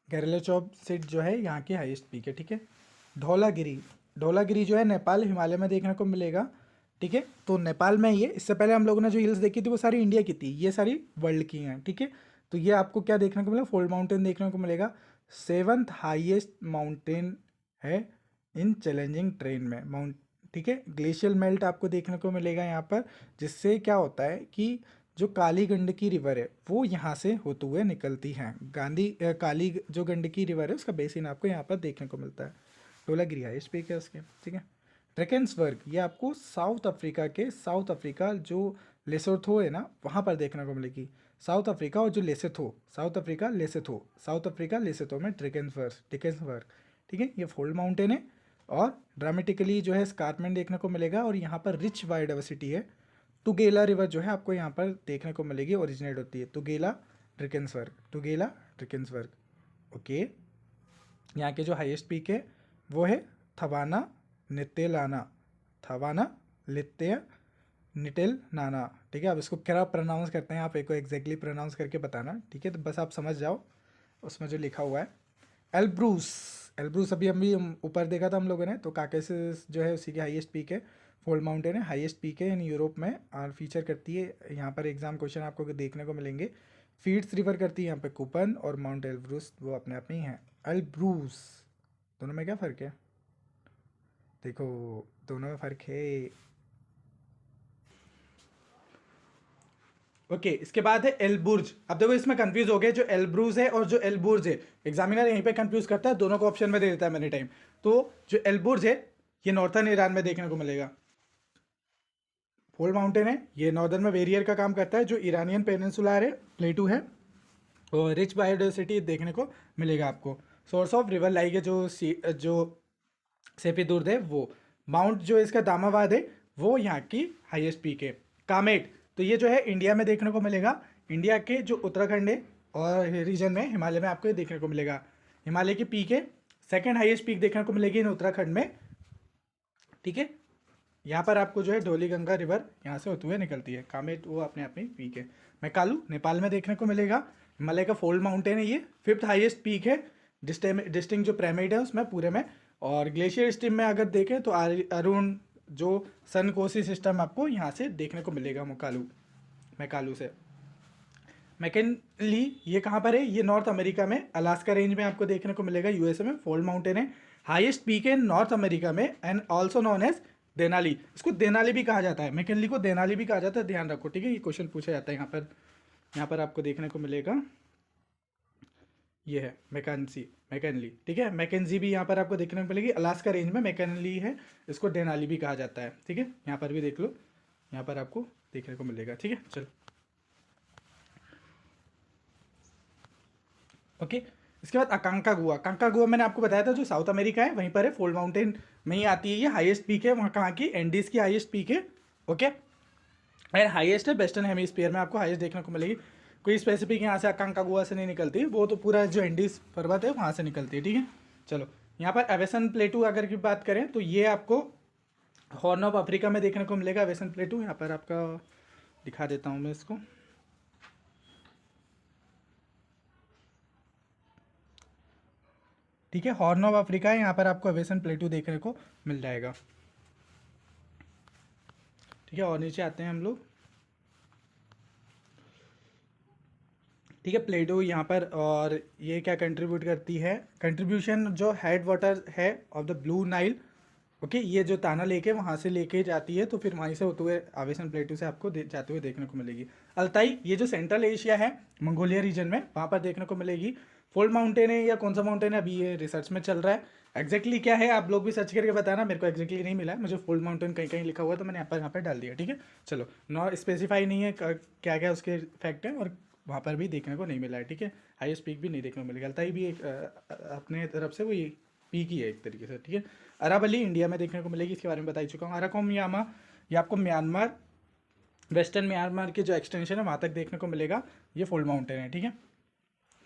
गैरेलेचॉप सिट जो है यहाँ की हाईएस्ट पीक है, ठीक है। ढोलागिरी जो है नेपाल हिमालय में देखने को मिलेगा, ठीक है। तो नेपाल में ये, इससे पहले हम लोगों ने जो हिल्स देखी थी वो सारी इंडिया की थी, ये सारी वर्ल्ड की हैं, ठीक है। तो ये आपको क्या देखने को मिलेगा, फोल्ड माउंटेन देखने को मिलेगा। 7th हाईएस्ट माउंटेन है इन चैलेंजिंग ट्रेन में माउंट, ठीक है। ग्लेशियल मेल्ट आपको देखने को मिलेगा यहाँ पर, जिससे क्या होता है कि जो काली गंडकी रिवर है वो यहाँ से होते हुए निकलती हैं। काली जो गंडकी रिवर है उसका बेसिन आपको यहाँ पर देखने को मिलता है। ढोलागिरी हाईएस्ट पीक है उसके, ठीक है। ड्रैकेंसबर्ग ये आपको साउथ अफ्रीका जो लेसोथो है ना वहाँ पर देखने को मिलेगी। साउथ अफ्रीका और जो साउथ अफ्रीका लेसेथो में ड्रैकेंसबर्ग, ठीक है। ये फोल्ड माउंटेन है और ड्रामेटिकली जो है स्कार्पमेंट देखने को मिलेगा, और यहाँ पर रिच बायोडाइवर्सिटी है। टुगेला रिवर जो है आपको यहाँ पर देखने को मिलेगी, ओरिजिनेट होती है टुगेला ड्रैकेंसबर्ग। ओके, यहाँ के जो हाईएस्ट पीक है वो है थवाना निटेल नाना, ठीक है। अब इसको क्या प्रोनाउंस करते हैं आप एक को एग्जैक्टली प्रोनाउंस करके बताना, ठीक है। तो बस आप समझ जाओ उसमें जो लिखा हुआ है। एल्ब्रूस अभी हम ऊपर देखा था हम लोगों ने, तो काकेसिस जो है उसी की हाईएस्ट पीक है, फोल्ड माउंटेन है, हाईएस्ट पीक है इन यूरोप में और फीचर करती है। यहाँ पर एग्जाम क्वेश्चन आपको देखने को मिलेंगे। फीड्स रिवर करती है यहाँ पे कूपन, और माउंट एल्ब्रूस वो अपने आप में ही है। एल्ब्रूस दोनों में क्या फ़र्क है, देखो दोनों में फ़र्क है। ओके, इसके बाद है एलबुर्ज। अब देखो इसमें कंफ्यूज हो गए, जो एल्ब्रूज है और जो एलबुर्ज है, एग्जामिनर यहीं पे कंफ्यूज करता है, दोनों को ऑप्शन में दे देता है मैनी टाइम। तो जो एल्बुर्ज है ये नॉर्थर्न ईरान में देखने को मिलेगा। फोल्ड माउंटेन है, ये नॉर्दर्न में बैरियर का काम करता है, जो ईरानियन पेनिनसुलर है, प्लेटू है, और रिच बायोडाइवर्सिटी देखने को मिलेगा आपको। सोर्स ऑफ रिवर लाइक है जो सेफीदुर्द है वो। माउंट जो इसका दामाबाद है वो यहाँ की हाईएस्ट पीक है। कामेट, तो ये जो है इंडिया में देखने को मिलेगा, इंडिया के जो उत्तराखंड है और रीजन में हिमालय में आपको ये देखने को मिलेगा। हिमालय की पीक है, सेकंड हाईएस्ट पीक देखने को मिलेगी इन उत्तराखंड में, ठीक है। यहाँ पर आपको जो है धौली गंगा रिवर यहाँ से होते हुए निकलती है। कामेट वो अपने आप में पीक है। मैकालू नेपाल में देखने को मिलेगा, हिमालय का फोल्ड माउंटेन है ये, 5th हाईएस्ट पीक है। डिस्टिंग जो पिरामिड है उसमें पूरे में, और ग्लेशियर स्ट्रीम में अगर देखें तो अरुण जो सन कोसी सिस्टम आपको यहाँ से देखने को मिलेगा मैकालू से। मैकिनली ये कहाँ पर है, ये नॉर्थ अमेरिका में अलास्का रेंज में आपको देखने को मिलेगा, यूएसए में। फोल्ड माउंटेन है, हाईएस्ट पीक है नॉर्थ अमेरिका में, and also known as Denali. इसको देनाली भी कहा जाता है, मैकिनली को देनाली भी कहा जाता है, ध्यान रखो, ठीक है। ये क्वेश्चन पूछा जाता है यहाँ पर आपको देखने को मिलेगा। ये है मैकनली, ठीक है। मैकेंजी भी यहाँ पर आपको देखने को मिलेगी, अलास्का रेंज में मैकनली है, इसको डेनाली भी कहा जाता है, ठीक है। यहाँ पर भी देख लो, यहाँ पर आपको देखने को मिलेगा, ठीक है। चलो ओके। इसके बाद अकांकागुआ मैंने आपको बताया था जो साउथ अमेरिका है वहीं पर है, फोल्ड माउंटेन में ही आती है, ये हाईएस्ट पीक है वहाँ कहाँ की, एंडीज की हाईएस्ट पीक है, ओके। एंड हाईएस्ट है वेस्टर्न हेमिस्फीयर में आपको हाईएस्ट देखने को मिलेगी। कोई स्पेसिफिक यहाँ से अकांकागुआ से नहीं निकलती, वो तो पूरा जो एंडीज पर्वत है वहाँ से निकलती है, ठीक है। चलो यहाँ पर एवेसन प्लेटू अगर की बात करें तो ये आपको हॉर्न ऑफ अफ्रीका में देखने को मिलेगा, एवेसन प्लेटू। यहाँ पर आपका दिखा देता हूँ मैं इसको, ठीक है। हॉर्न ऑफ अफ्रीका है, यहाँ पर आपको एवेसन प्लेटू देखने को मिल जाएगा, ठीक है। और नीचे आते हैं हम लोग, ठीक है। प्लेटो यहाँ पर, और ये क्या कंट्रीब्यूट करती है, कंट्रीब्यूशन जो हेड वाटर है of the blue Nile, okay. ये जो ताना लेके वहाँ से लेके जाती है तो फिर वहीं से होते हुए आवेसन प्लेटू से आपको जाते हुए देखने को मिलेगी। अल्ताई, ये जो सेंट्रल एशिया है मंगोलिया रीजन में, वहाँ पर देखने को मिलेगी। फोल्ड माउंटेन है या कौन सा माउंटेन है अभी ये रिसर्च में चल रहा है, एग्जैक्टली क्या है आप लोग भी सर्च करके बताना, मेरे को एग्जैक्टली नहीं मिला है, मुझे फोल्ड माउंटेन कहीं कहीं लिखा हुआ है तो मैंने यहाँ पर डाल दिया, ठीक है। चलो नॉ स्पेसिफाई नहीं है क्या क्या उसके फैक्ट हैं, और वहाँ पर भी देखने को नहीं मिला है, ठीक है। हाईएस्ट पीक भी नहीं देखने को मिलेगा। अल्ताई भी एक अपने तरफ से वो पीक ही है एक तरीके से, ठीक है। अरावली इंडिया में देखने को मिलेगी, इसके बारे में बता ही चुका हूँ। अराकोमयामा ये आपको म्यांमार, वेस्टर्न म्यांमार के जो एक्सटेंशन है वहाँ तक देखने को मिलेगा, ये फोल्ड माउंटेन है, ठीक है।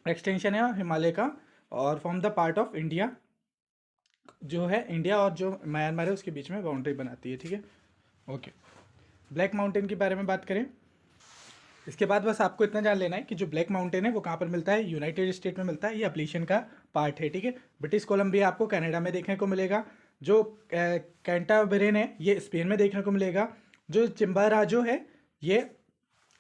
एक्सटेंशन है हिमालय का, और from the part of India, जो है इंडिया और जो म्यांमार है उसके बीच में बाउंड्री बनाती है, ठीक है, ओके। ब्लैक माउंटेन के बारे में बात करें, इसके बाद बस आपको इतना जान लेना है कि जो ब्लैक माउंटेन है वो कहाँ पर मिलता है, यूनाइटेड स्टेट में मिलता है, ये अपलीशन का पार्ट है, ठीक है। ब्रिटिश कोलंबिया आपको कनाडा में देखने को मिलेगा। जो कैंटाबरेन है ये स्पेन में देखने को मिलेगा। जो चिम्बाराजो है ये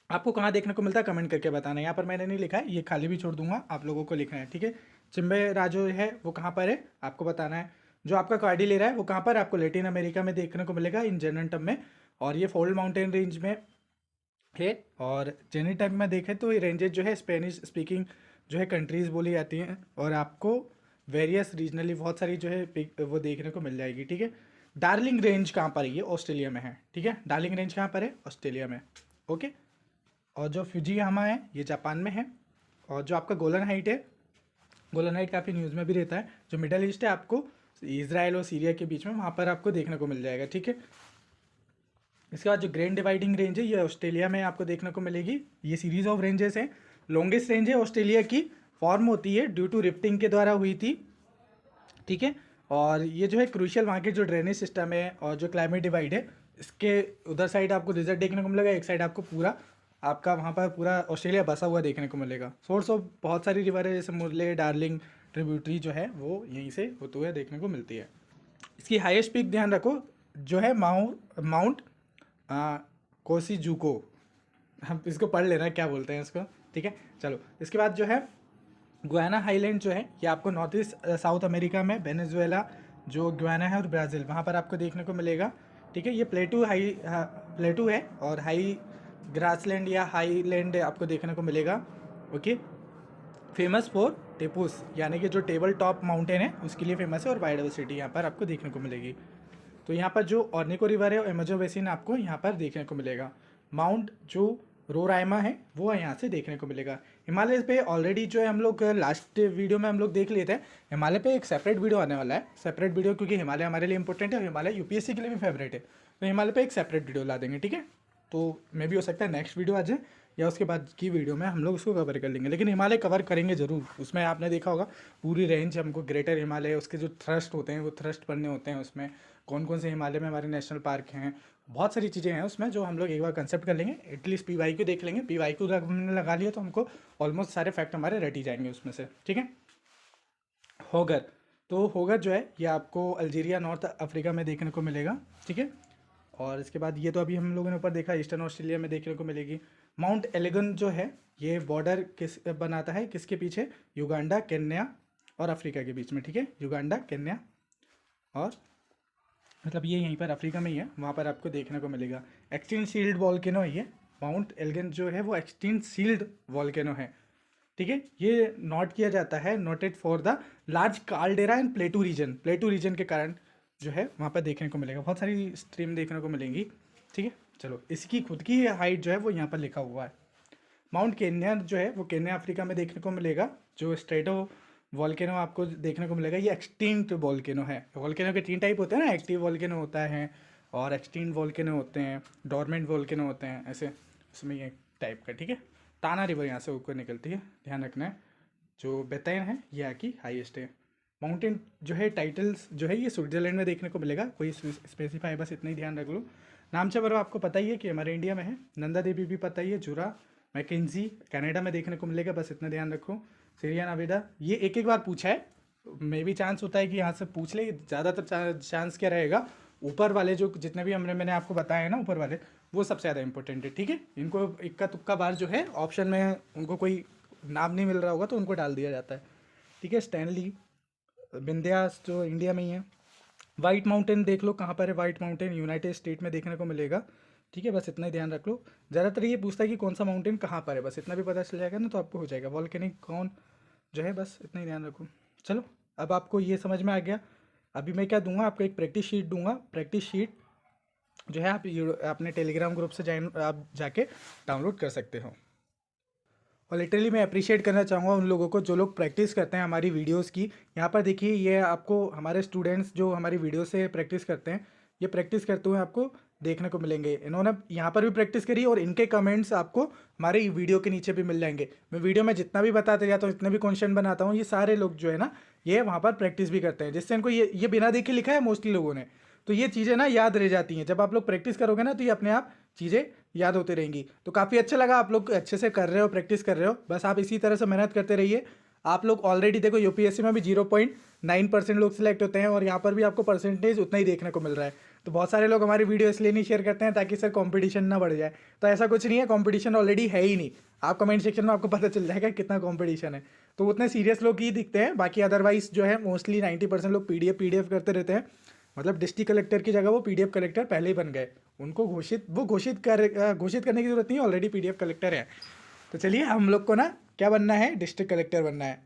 आपको कहाँ देखने को मिलता है कमेंट करके बताना, यहाँ पर मैंने नहीं लिखा है, ये खाली भी छोड़ दूंगा, आप लोगों को लिखना है, ठीक है। चिम्बाराजो है वो कहाँ पर है आपको बताना है। जो आपका कार्डिलेरा है वो कहाँ पर आपको लेटिन अमेरिका में देखने को मिलेगा इन जनरल टर्म में, और ये फोल्ड माउंटेन रेंज में है। और जेनेटक में देखें तो ये रेंजेस जो है स्पेनिश स्पीकिंग जो है कंट्रीज़ बोली जाती हैं, और आपको वेरियस रीजनली बहुत सारी जो है वो देखने को मिल जाएगी, ठीक है। डार्लिंग रेंज कहाँ पर है, ये ऑस्ट्रेलिया में है, ठीक है। डार्लिंग रेंज कहाँ पर है, ऑस्ट्रेलिया में, ओके। और जो फ्यूजियामा है ये जापान में है। और जो आपका गोलन हाइट है, गोलन हाइट काफ़ी न्यूज़ में भी रहता है, जो मिडल ईस्ट है आपको इजराइल और सीरिया के बीच में, वहाँ पर आपको देखने को मिल जाएगा, ठीक है। इसके बाद जो ग्रैंड डिवाइडिंग रेंज है ये ऑस्ट्रेलिया में आपको देखने को मिलेगी। ये सीरीज ऑफ रेंजेस हैं, लॉन्गेस्ट रेंज है ऑस्ट्रेलिया की, फॉर्म होती है ड्यू टू रिफ्टिंग के द्वारा हुई थी, ठीक है। और ये जो है क्रूशियल वहाँ के जो ड्रेनेज सिस्टम है और जो क्लाइमेट डिवाइड है, इसके उधर साइड आपको डिजर्ट देखने को मिलेगा, एक साइड आपको पूरा आपका वहाँ पर पूरा ऑस्ट्रेलिया बसा हुआ देखने को मिलेगा। सोर्स ऑफ बहुत सारी रिवर है जैसे मुरले, डार्लिंग, ट्रिब्यूटरी जो है वो यहीं से होते हुए देखने को मिलती है। इसकी हाईएस्ट पीक ध्यान रखो जो है माउंट कोसीजुको, हम इसको पढ़ लेना क्या बोलते हैं इसको, ठीक है। चलो इसके बाद जो है गुयाना हाईलैंड जो है ये आपको नॉर्थ ईस्ट साउथ अमेरिका में वेनेजुएला जो गुयाना है और ब्राज़ील वहाँ पर आपको देखने को मिलेगा, ठीक है। ये प्लेटू है और हाई ग्रासलैंड या हाईलैंड आपको देखने को मिलेगा, ओके। फेमस फॉर टेपूस यानी कि जो टेबल टॉप माउंटेन है उसके लिए फेमस है, और बायोडाइवर्सिटी यहाँ पर आपको देखने को मिलेगी। तो यहाँ पर जो ऑर्निको रिवर है और एमेजो बेसिन आपको यहाँ पर देखने को मिलेगा। माउंट जो रोराइमा है वो यहाँ से देखने को मिलेगा। हिमालय पे ऑलरेडी जो है हम लोग लास्ट वीडियो में हम लोग देख लेते हैं, हिमालय पे एक सेपरेट वीडियो आने वाला है, सेपरेट वीडियो, क्योंकि हिमालय हमारे लिए इंपॉर्टेंट है और हिमालय यूपीएससी के लिए भी फेवरेट है, तो हिमालय पे एक सेपरेट वीडियो ला देंगे, ठीक है। तो मे भी हो सकता है नेक्स्ट वीडियो आ जाए या उसके बाद की वीडियो में हम लोग उसको कवर कर लेंगे, लेकिन हिमालय कवर करेंगे ज़रूर। उसमें आपने देखा होगा पूरी रेंज हमको, ग्रेटर हिमालय उसके जो थ्रस्ट होते हैं वो थ्रस्ट पढ़ने होते हैं, उसमें कौन कौन से हिमालय में हमारे नेशनल पार्क हैं, बहुत सारी चीज़ें हैं उसमें जो हम लोग एक बार कंसेप्ट कर लेंगे। एटलीस्ट PYQ देख लेंगे, PYQ हमने लगा लिया तो हमको ऑलमोस्ट सारे फैक्ट हमारे रट ही जाएंगे उसमें से, ठीक है। होगर, तो होगर जो है ये आपको अल्जीरिया नॉर्थ अफ्रीका में देखने को मिलेगा, ठीक है। और इसके बाद ये तो अभी हम लोगों ने ऊपर देखा ईस्टर्न ऑस्ट्रेलिया में देखने को मिलेगी। माउंट एलिगन जो है ये बॉर्डर किस बनाता है किसके पीछे, युगांडा, केन्या और अफ्रीका के बीच में, ठीक है। युगांडा, केन्या और मतलब ये यहीं पर अफ्रीका में ही है, वहाँ पर आपको देखने को मिलेगा। एक्सटिंक्ट सील्ड वॉल्केनो है ये, माउंट एलिगन जो है वो एक्सटिंक्ट सील्ड वॉल्केनो है, ठीक है, ये नोट किया जाता है, noted for the large caldera and plateau region के कारण जो है वहाँ पर देखने को मिलेगा, बहुत सारी स्ट्रीम देखने को मिलेंगी। ठीक है, चलो इसकी खुद की हाइट जो है वो यहाँ पर लिखा हुआ है। माउंट केन्या जो है वो केन्या अफ्रीका में देखने को मिलेगा। जो स्ट्रेटो वॉल्केनो आपको देखने को मिलेगा, ये एक्सटिंक्ट वॉल्केनो है। वॉल्केनो के 3 टाइप होते हैं ना, एक्टिव वॉल्केनो होता है और एक्सटिंक्ट वॉल्केनो होते हैं, डोरमेंट वॉल्केनो होते हैं, ऐसे उसमें ये टाइप का। ठीक है, टाना रिवर यहाँ से ऊपर निकलती है, ध्यान रखना है। जो बेतैन है ये यहाँ की हाईएस्ट है। माउंटेन जो है टाइटल्स जो है ये स्विट्जरलैंड में देखने को मिलेगा, कोई स्पेसिफाई, बस इतना ही ध्यान रख लो। नामचा पर्वत आपको पता ही है कि हमारे इंडिया में है। नंदा देवी भी पता ही है। जुरा मैकेंजी कनाडा में देखने को मिलेगा, बस इतना ध्यान रखो। सीरिया नावेडा ये एक बार पूछा है, मे भी चांस होता है कि यहाँ से पूछ ले, ज़्यादातर चांस क्या रहेगा, ऊपर वाले जो जितने भी मैंने आपको बताया है ना, ऊपर वाले वो सबसे ज़्यादा इंपॉर्टेंट है। ठीक है, इनको इक्का तुक्का बार जो है ऑप्शन में उनको कोई नाम नहीं मिल रहा होगा तो उनको डाल दिया जाता है। ठीक है, स्टैनली विंध्यास जो इंडिया में ही है। वाइट माउंटेन देख लो कहाँ पर है, वाइट माउंटेन यूनाइटेड स्टेट में देखने को मिलेगा। ठीक है, बस इतना ही ध्यान रख लो। ज़्यादातर ये पूछता है कि कौन सा माउंटेन कहाँ पर है, बस इतना भी पता चल जाएगा ना तो आपको हो जाएगा। वॉल्केनिक कौन जो है, बस इतना ही ध्यान रखो। चलो अब आपको ये समझ में आ गया। अभी मैं क्या दूंगा आपको, एक प्रैक्टिस शीट दूंगा। प्रैक्टिस शीट जो है आप अपने टेलीग्राम ग्रुप से आप जाके डाउनलोड कर सकते हो। और लिटरली मैं अप्रिशिएट करना चाहूँगा उन लोगों को जो लोग प्रैक्टिस करते हैं हमारी वीडियोस की। यहाँ पर देखिए, ये आपको हमारे स्टूडेंट्स जो हमारी वीडियो से प्रैक्टिस करते हैं, ये प्रैक्टिस करते हुए आपको देखने को मिलेंगे। इन्होंने यहाँ पर भी प्रैक्टिस करी और इनके कमेंट्स आपको हमारे वीडियो के नीचे भी मिल जाएंगे। मैं वीडियो में जितना भी बताते जाता हूँ, जितने भी क्वेश्चन बनाता हूँ, ये सारे लोग जो है ना ये वहाँ पर प्रैक्टिस भी करते हैं, जिससे इनको ये बिना देखे लिखा है मोस्टली लोगों ने। तो ये चीज़ें ना याद रह जाती हैं। जब आप लोग प्रैक्टिस करोगे ना तो ये अपने आप चीज़ें याद होती रहेंगी। तो काफ़ी अच्छा लगा, आप लोग अच्छे से कर रहे हो, प्रैक्टिस कर रहे हो। बस आप इसी तरह से मेहनत करते रहिए। आप लोग ऑलरेडी देखो यूपीएससी में भी 0.9% लोग सिलेक्ट होते हैं और यहाँ पर भी आपको परसेंटेज उतना ही देखने को मिल रहा है। तो बहुत सारे लोग हमारी वीडियो इसलिए नहीं शेयर करते हैं ताकि सर कंपटीशन ना बढ़ जाए। तो ऐसा कुछ नहीं है, कंपटीशन ऑलरेडी है ही नहीं। आप कमेंट सेक्शन में आपको पता चल जाएगा कितना कंपटीशन है। तो उतने सीरियस लोग ही दिखते हैं, बाकी अदरवाइज जो है मोस्टली 90% लोग पीडीएफ करते रहते हैं। मतलब डिस्ट्रिक्ट कलेक्टर की जगह वो पीडीएफ कलेक्टर पहले ही बन गए। उनको घोषित करने की जरूरत नहीं है, ऑलरेडी पीडीएफ कलेक्टर है। तो चलिए हम लोग को ना क्या बनना है, डिस्ट्रिक्ट कलेक्टर बनना है।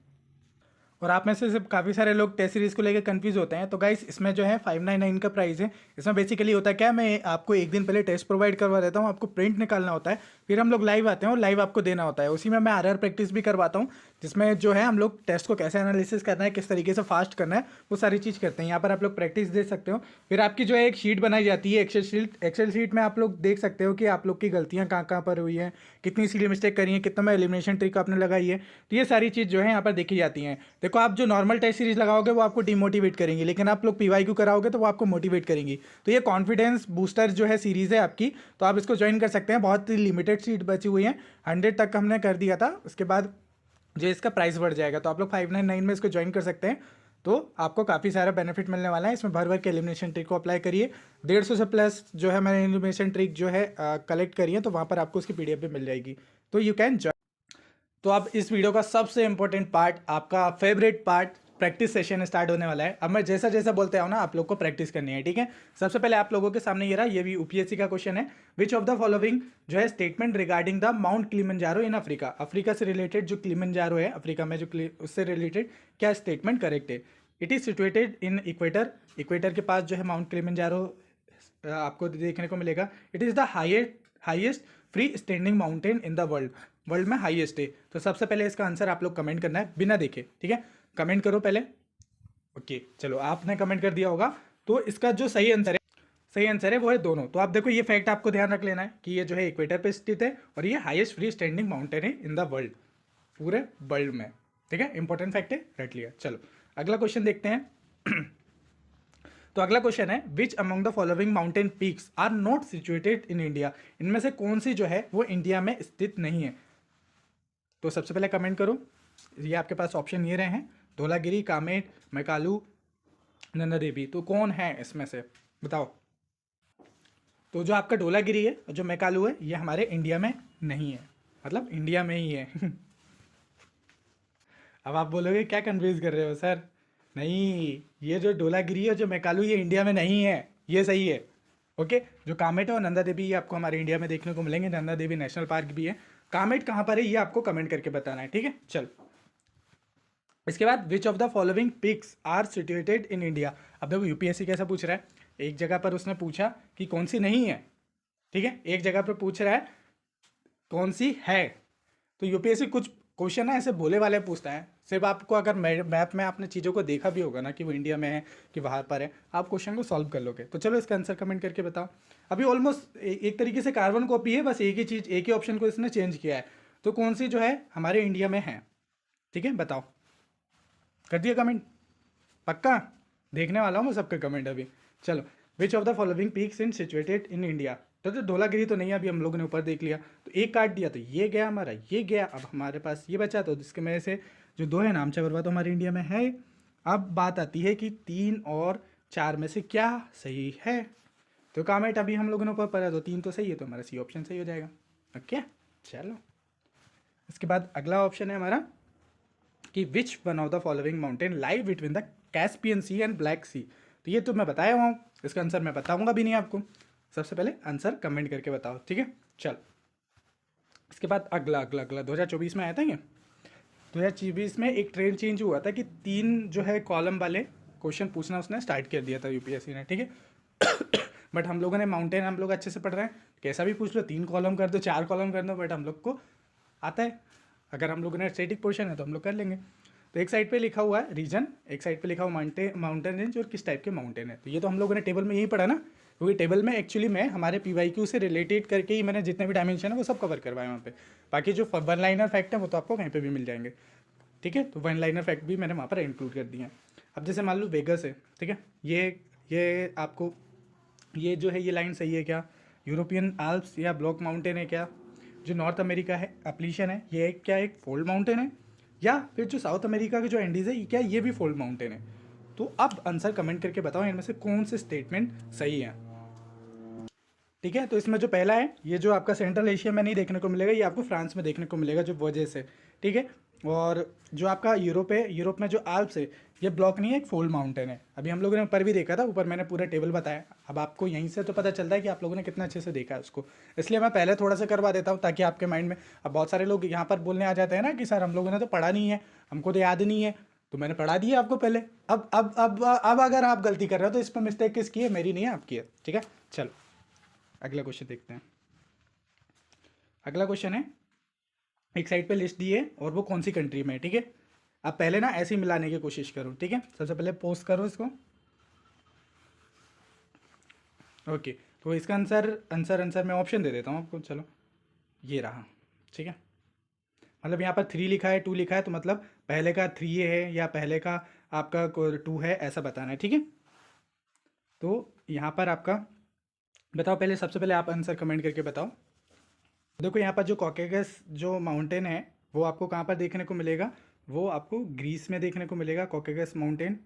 और आप में से सिर्फ काफ़ी सारे लोग टेस्ट सीरीज़ को लेकर कंफ्यूज होते हैं। तो गाइस इसमें जो है 599 का प्राइस है। इसमें बेसिकली होता है क्या, मैं आपको एक दिन पहले टेस्ट प्रोवाइड करवा देता हूँ, आपको प्रिंट निकालना होता है, फिर हम लोग लाइव आते हैं और लाइव आपको देना होता है। उसी में मैं आरआर प्रैक्टिस भी करवाता हूँ, जिसमें जो है हम लोग टेस्ट को कैसे एनालिसिस करना है, किस तरीके से फास्ट करना है, वो सारी चीज़ करते हैं। यहाँ पर आप लोग प्रैक्टिस दे सकते हो। फिर आपकी जो है एक शीट बनाई जाती है, एक्सेल शीट में आप लोग देख सकते हो कि आप लोग की गलतियाँ कहाँ कहाँ पर हुई हैं, कितनी सीली मिस्टेक करी है, कितना में एलिमिनेशन ट्रिक आपने लगाई है। तो ये सारी चीज़ जो है यहाँ पर देखी जाती हैं। देखो आप जो नॉर्मल टेस्ट सीरीज लगाओगे वो आपको डिमोटिवेट करेंगी, लेकिन आप लोग पीवाईक्यू कराओगे तो वो आपको मोटिवेट करेंगी। तो ये कॉन्फिडेंस बूस्टर जो है सीरीज़ है आपकी, तो आप इसको ज्वाइन कर सकते हैं। बहुत ही लिमिटेड सीट बची हुई है, 100 तक हमने कर दिया था, उसके बाद जो इसका प्राइस बढ़ जाएगा। तो आप लोग 599 में इसको ज्वाइन कर सकते हैं। तो आपको काफ़ी सारा बेनिफिट मिलने वाला है। इसमें भर के एलिमिनेशन ट्रिक को अप्लाई करिए। 150 से प्लस जो है मैंने एलिमिनेशन ट्रिक जो है कलेक्ट करी है, तो वहाँ पर आपको उसकी पीडीएफ भी मिल जाएगी। तो यू कैन ज्वाइन। तो अब इस वीडियो का सबसे इंपॉर्टेंट पार्ट, आपका favourite part, practice session start होने वाला है। अब मैं जैसा जैसा बोलते आओ ना, आप लोग को प्रैक्टिस करनी है। ठीक है, सबसे पहले आप लोगों के सामने ये रहा, ये भी यूपीएससी का क्वेश्चन है। विच ऑफ द फॉलोइंग जो है statement regarding the mount Kilimanjaro in Africa, Africa से रिलेटेड जो किलिमंजारो है अफ्रीका में, जो उससे रिलेटेड क्या स्टेटमेंट करेक्ट है। It is situated in equator, equator के पास जो है माउंट किलिमंजारो आपको देखने को मिलेगा। It is the highest free standing mountain in the world में हाईएस्ट है। तो सबसे पहले इसका आंसर आप लोग कमेंट करना है बिना देखे। ठीक है, कमेंट करो पहले। ओके, चलो आपने कमेंट कर दिया होगा। तो इसका जो सही आंसर है वो है दोनों। तो आप देखो, ये फैक्ट आपको ध्यान रख लेना है कि ये जो है इक्वेटर पे स्थित है और ये हाईएस्ट फ्री स्टैंडिंग माउंटेन है इन द वर्ल्ड, पूरे वर्ल्ड में। ठीक है, इंपॉर्टेंट फैक्ट है, रट लिया। चलो अगला क्वेश्चन देखते हैं। तो अगला क्वेश्चन है, which among the following mountain peaks are not situated in India, इनमें से कौन सी जो है वो इंडिया में स्थित नहीं है। तो सबसे पहले कमेंट करो। ये आपके पास ऑप्शन ये रहे हैं, धौलागिरी, कामेट, मैकालू, नंदा देवी। तो कौन है इसमें से, बताओ। तो जो आपका धौलागिरी है, जो मैकालू है, ये हमारे इंडिया में नहीं है, मतलब इंडिया में ही है। अब आप बोलोगे क्या कन्फ्यूज कर रहे हो सर, नहीं, ये जो धौलागिरी है, जो मैकालू, ये इंडिया में नहीं है, ये सही है। ओके, जो कामेट है और नंदा देवी ये आपको हमारे इंडिया में देखने को मिलेंगे। नंदा देवी नेशनल पार्क भी है, कामेट कहाँ पर है ये आपको कमेंट करके बताना है, ठीक है। चल, इसके बाद which of the following peaks are situated in India. अब देखो यूपीएससी कैसा पूछ रहा है, एक जगह पर उसने पूछा कि कौन सी नहीं है, ठीक है, एक जगह पर पूछ रहा है कौन सी है। तो यूपीएससी कुछ क्वेश्चन है ऐसे बोले वाले पूछता है, सिर्फ आपको अगर मैप में आपने चीज़ों को देखा भी होगा ना कि वो इंडिया में है कि बाहर पर है, आप क्वेश्चन को सॉल्व कर लोगे। तो चलो इसका आंसर कमेंट करके बताओ। अभी ऑलमोस्ट एक तरीके से कार्बन कॉपी है, बस एक ही चीज़, एक ही ऑप्शन को इसने चेंज किया है। तो कौन सी जो है हमारे इंडिया में है, ठीक है, बताओ। कर दिया कमेंट, पक्का देखने वाला हूँ मैं सबके कमेंट अभी। चलो, विच of the following peaks in situated in India. तो धौलागिरी तो नहीं है, अभी हम लोगों ने ऊपर देख लिया, तो एक काट दिया तो ये गया हमारा, ये गया, अब हमारे पास ये बचा। तो इसके में से जो 2 है नामचा बरवा तो हमारे इंडिया में है। अब बात आती है कि 3 और 4 में से क्या सही है। तो कमेंट अभी हम लोगों ने ऊपर पढ़ा, तो 3 तो सही है, तो हमारा सी ऑप्शन सही हो जाएगा। ओके, चलो इसके बाद अगला ऑप्शन है हमारा कि which one of the following mountain lie between the Caspian Sea and Black Sea. तो ये तो मैं बताया हुआ हूँ, इसका आंसर मैं बताऊंगा भी नहीं आपको। सबसे पहले आंसर कमेंट करके बताओ, ठीक है। चल, इसके बाद अगला अगला अगला 2024 में आया था ये। 2024 में एक ट्रेंड चेंज हुआ था कि 3 जो है कॉलम वाले क्वेश्चन पूछना उसने स्टार्ट कर दिया था यूपीएससी ने, ठीक है। बट हम लोगों ने माउंटेन, हम लोग अच्छे से पढ़ रहे हैं, कैसा भी पूछ लो 3 कॉलम कर दो, 4 कॉलम कर दो, बट हम लोग को आता है। अगर हम लोगों ने स्टैटिक पोर्शन है तो हम लोग कर लेंगे। तो एक साइड पे लिखा हुआ है रीजन, एक साइड पे लिखा हुआ माउंटेन रेंज और किस टाइप के माउंटेन है। तो ये तो हम लोगों ने टेबल में यही पढ़ा ना, क्योंकि टेबल में एक्चुअली मैं हमारे पीवाईक्यू से रिलेटेड करके ही मैंने जितने भी डायमेंशन है वो सब कवर करवाए वहाँ पे। बाकी जो वन लाइनर फैक्ट है वो तो आपको कहीं पे भी मिल जाएंगे, ठीक है। तो वन लाइनर फैक्ट भी मैंने वहाँ पर इंक्लूड कर दिए हैं। अब जैसे मान लो वेगस है, ठीक है, ये आपको ये जो है ये लाइन सही है क्या, यूरोपियन आल्प्स या ब्लॉक माउंटेन है क्या, जो नॉर्थ अमेरिका है अपलीशन है ये क्या एक फोल्ड माउंटेन है, या फिर जो साउथ अमेरिका के जो एंडीज है क्या ये भी फोल्ड माउंटेन है। तो अब आंसर कमेंट करके बताओ इनमें से कौन से स्टेटमेंट सही है, ठीक है। तो इसमें जो पहला है ये जो आपका सेंट्रल एशिया में नहीं देखने को मिलेगा, ये आपको फ्रांस में देखने को मिलेगा जो वजह से, ठीक है। और जो आपका यूरोप है, यूरोप में जो आल्प्स है ये ब्लॉक नहीं है, एक फोल्ड माउंटेन है। अभी हम लोगों ने ऊपर भी देखा था, ऊपर मैंने पूरा टेबल बताया। अब आपको यहीं से तो पता चलता है कि आप लोगों ने कितना अच्छे से देखा है उसको, इसलिए मैं पहले थोड़ा सा करवा देता हूँ ताकि आपके माइंड में। अब बहुत सारे लोग यहाँ पर बोलने आ जाते हैं ना कि सर हम लोगों ने तो पढ़ा नहीं है, हमको तो याद नहीं है। तो मैंने पढ़ा दिया आपको पहले। अब अगर आप गलती कर रहे हो तो इस पर मिस्टेक किसकी है, मेरी नहीं है, आपकी है, ठीक है। चलो अगला क्वेश्चन देखते हैं। अगला क्वेश्चन है, एक साइड पे लिस्ट दी है और वो कौन सी कंट्री में है, ठीक है। अब पहले ना ऐसे ही मिलाने की कोशिश करो, ठीक है। सबसे पहले पोस्ट करो इसको, ओके। तो इसका आंसर मैं ऑप्शन दे देता हूँ आपको, चलो ये रहा, ठीक है। मतलब यहाँ पर 3 लिखा है, 2 लिखा है, तो मतलब पहले का 3 है या पहले का आपका 2 है, ऐसा बताना है, ठीक है। तो यहाँ पर आपका बताओ, पहले सबसे पहले आप आंसर कमेंट करके बताओ। देखो यहाँ पर जो कॉकेगस जो माउंटेन है वो आपको कहाँ पर देखने को मिलेगा, वो आपको ग्रीस में देखने को मिलेगा। कॉकेगस माउंटेन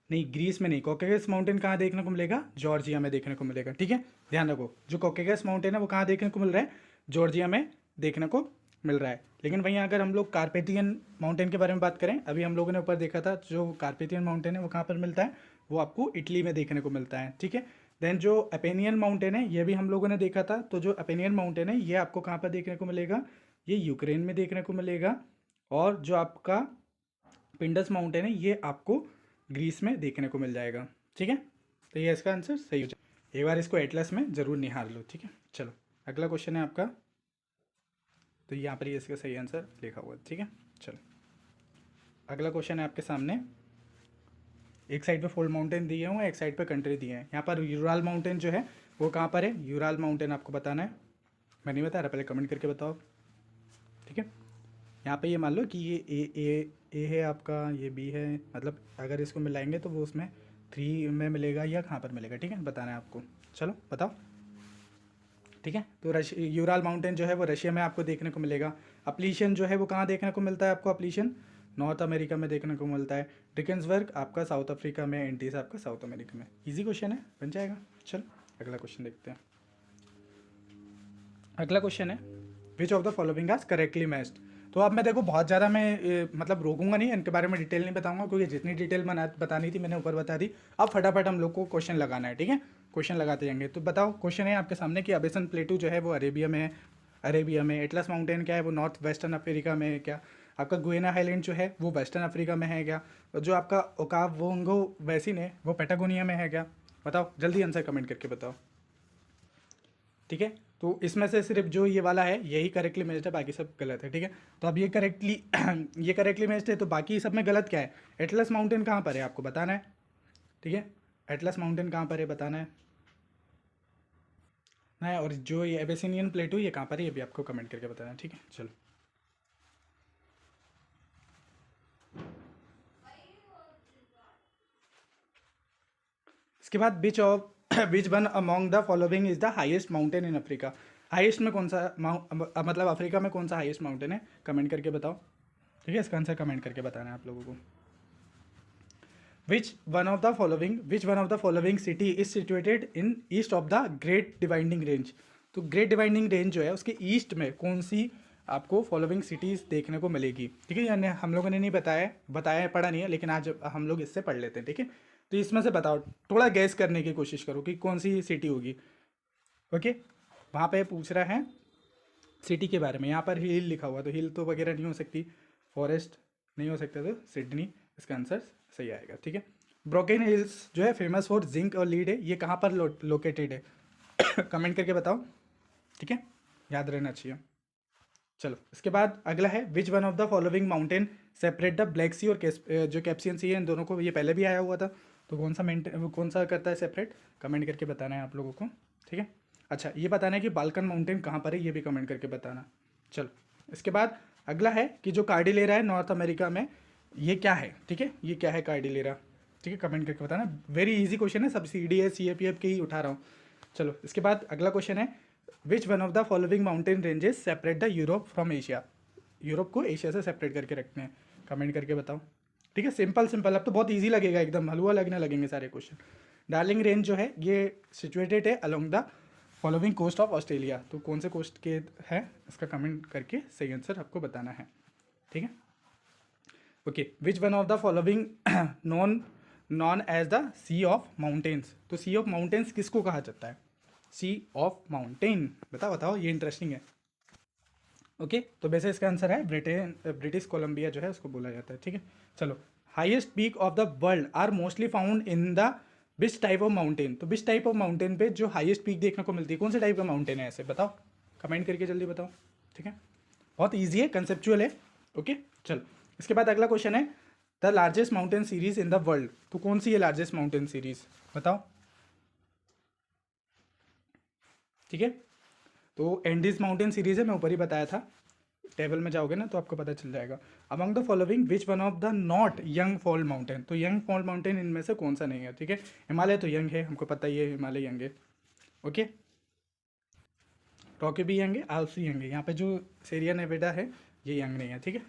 नहीं, ग्रीस में नहीं, कॉकेगस माउंटेन कहाँ देखने को मिलेगा, जॉर्जिया में देखने को मिलेगा, ठीक है। ध्यान रखो, जो कॉकेगस माउंटेन है वो कहाँ देखने को मिल रहा है, जॉर्जिया में देखने को मिल रहा है। लेकिन वहीं अगर हम लोग कार्पेथियन माउंटेन के बारे में बात करें, अभी हम लोगों ने ऊपर देखा था जो कार्पेथियन माउंटेन है वो कहाँ पर मिलता है, वो आपको इटली में देखने को मिलता है, ठीक है। देन जो अपेनियन माउंटेन है ये भी हम लोगों ने देखा था, तो जो अपेनियन माउंटेन है ये आपको कहाँ पर देखने को मिलेगा, ये यूक्रेन में देखने को मिलेगा। और जो आपका पिंडस माउंटेन है ये आपको ग्रीस में देखने को मिल जाएगा, ठीक है। तो ये इसका आंसर सही हो जाए, एक बार इसको एटलस में ज़रूर निहार लो, ठीक है। चलो अगला क्वेश्चन है आपका, तो यहाँ पर ये इसका सही आंसर लिखा हुआ है, ठीक है। चलो अगला क्वेश्चन है आपके सामने, एक साइड पे फोल्ड माउंटेन दिए हुए हैं, एक साइड पे कंट्री दिए हैं। यहाँ पर यूराल माउंटेन जो है वो कहाँ पर है, यूराल माउंटेन आपको बताना है, मैं नहीं बता रहा, पहले कमेंट करके बताओ, ठीक है। यहाँ पे ये मान लो कि ये ए है आपका, ये बी है, मतलब अगर इसको मिलाएंगे तो वो उसमें 3 में मिलेगा या कहाँ पर मिलेगा, ठीक है, बताना है आपको। चलो बताओ, ठीक है। तो यूराल माउंटेन जो है वो रशिया में आपको देखने को मिलेगा। अपलीशन जो है वो कहाँ देखने को मिलता है आपको, अपलीशन नॉर्थ अमेरिका में देखने को मिलता है। ड्रिकेंसबर्ग आपका साउथ अफ्रीका में, एंटीज आपका साउथ अमेरिका में। इजी क्वेश्चन है, बन जाएगा। चलो अगला क्वेश्चन देखते हैं। अगला क्वेश्चन है, which of the following are correctly matched. तो अब मैं देखो बहुत ज़्यादा मैं मतलब रोकूंगा नहीं, इनके बारे में डिटेल नहीं बताऊंगा, क्योंकि जितनी डिटेल बतानी थी मैंने ऊपर बता दी। अब फटाफट हम लोग को क्वेश्चन लगाना है, ठीक है। क्वेश्चन लगाते जाएंगे। तो बताओ, क्वेश्चन है आपके सामने कि अबेसन प्लेटू जो है वो अरेबिया में है, अरेबिया में। एटलस माउंटेन क्या है, वो नॉर्थ वेस्टर्न अफ्रीका में है क्या। आपका गुयना हाईलैंड जो है वो वेस्टर्न अफ्रीका में है क्या। और जो आपका ओकावोंगो बेसिन है वो पेटागोनिया में है क्या। बताओ जल्दी आंसर कमेंट करके बताओ। ठीक है, तो इसमें से सिर्फ जो ये वाला है यही करेक्टली मैच्ड है, बाकी सब गलत है। ठीक है, तो अब ये करेक्टली ये करेक्टली मैच्ड है, तो बाकी सब में गलत क्या है। एटलस माउंटेन कहाँ पर है आपको बताना है। ठीक है, एटलस माउंटेन कहाँ पर है बताना है, और जो ये एबेसिनियन प्लेटू ये कहाँ पर है ये भी आपको कमेंट करके बताना है। ठीक है, चलो। इसके बाद which one among the following is the highest mountain in Africa. Highest में कौन सा मतलब अफ्रीका में कौन सा हाईएस्ट माउंटेन है, कमेंट करके बताओ। ठीक है, इसका आंसर कमेंट करके बताना है आप लोगों को। विच one of the following city is situated in east of the great dividing range. तो ग्रेट डिवाइडिंग रेंज जो है उसके ईस्ट में कौन सी आपको फॉलोइंग सिटीज़ देखने को मिलेगी। ठीक है, यानी हम लोगों ने नहीं बताया पढ़ा नहीं है, लेकिन आज हम लोग इससे पढ़ लेते हैं। ठीक है, तो इसमें से बताओ, थोड़ा गैस करने की कोशिश करो कि कौन सी सिटी होगी। ओके, वहाँ पे पूछ रहा है सिटी के बारे में। यहाँ पर हिल लिखा हुआ, तो हिल तो वगैरह नहीं हो सकती, फॉरेस्ट नहीं हो सकता, तो सिडनी इसका आंसर सही आएगा। ठीक है, ब्रोकन हिल्स जो है फेमस फॉर जिंक और लीड है, ये कहाँ पर लोकेटेड है कमेंट करके बताओ। ठीक है, याद रहना चाहिए। चलो, इसके बाद अगला है which one of the following mountain separate the Black Sea और जो कैप्सियन सी है, इन दोनों को, ये पहले भी आया हुआ था, तो कौन सा करता है सेपरेट, कमेंट करके बताना है आप लोगों को। ठीक है, अच्छा ये बताना है कि बाल्कन माउंटेन कहाँ पर है, ये भी कमेंट करके बताना। चलो, इसके बाद अगला है कि जो कार्डिलेरा है नॉर्थ अमेरिका में, ये क्या है। ठीक है, ये क्या है कार्डिलेरा। ठीक है, कमेंट करके बताना। वेरी इजी क्वेश्चन है, सब CDS CAPF के ही उठा रहा हूँ। चलो, इसके बाद अगला क्वेश्चन है which one of the following mountain ranges separate the Europe from Asia. Europe को एशिया से सेपरेट करके रखते हैं, कमेंट करके बताओ। ठीक है, सिंपल अब तो बहुत ईजी लगेगा, एकदम हलवा लगने लगेंगे सारे क्वेश्चन। डार्लिंग रेंज जो है ये सिचुएटेड है along the following coast of Australia. तो कौन से कोस्ट के है इसका कमेंट करके सही आंसर आपको बताना है। ठीक है, okay, which one of the following known as the sea of mountains. तो सी ऑफ माउंटेन्स किसको कहा जाता है, सी ऑफ माउंटेन, बताओ, ये इंटरेस्टिंग है। ओके, तो वैसे इसका आंसर है ब्रिटिश कोलंबिया जो है उसको बोला जाता है। ठीक है, चलो, highest peak of the world are mostly found in the which type of mountain. तो बिच टाइप ऑफ माउंटेन पे जो हाईएस्ट पीक देखने को मिलती है, कौन से टाइप का माउंटेन है ऐसे, बताओ कमेंट करके जल्दी बताओ। ठीक है, बहुत ईजी है, कंसेप्चुअल है। ओके, चलो, इसके बाद अगला क्वेश्चन है the largest mountain series in the world. तो कौन सी है लार्जेस्ट माउंटेन सीरीज, बताओ। ठीक है, तो एंडीज माउंटेन सीरीज है, मैं ऊपर ही बताया था, टेबल में जाओगे ना तो आपको पता चल जाएगा। Among the following which one of the not young fall mountain. तो यंग फॉल माउंटेन इनमें से कौन सा नहीं है। ठीक है, हिमालय तो यंग है, हमको पता ही है हिमालय यंग है। ओके, रॉकी भी यंग है, आल्प्स भी यंग है। यहाँ पे जो सेरिया नेवेडा है ये यंग नहीं है। ठीक है,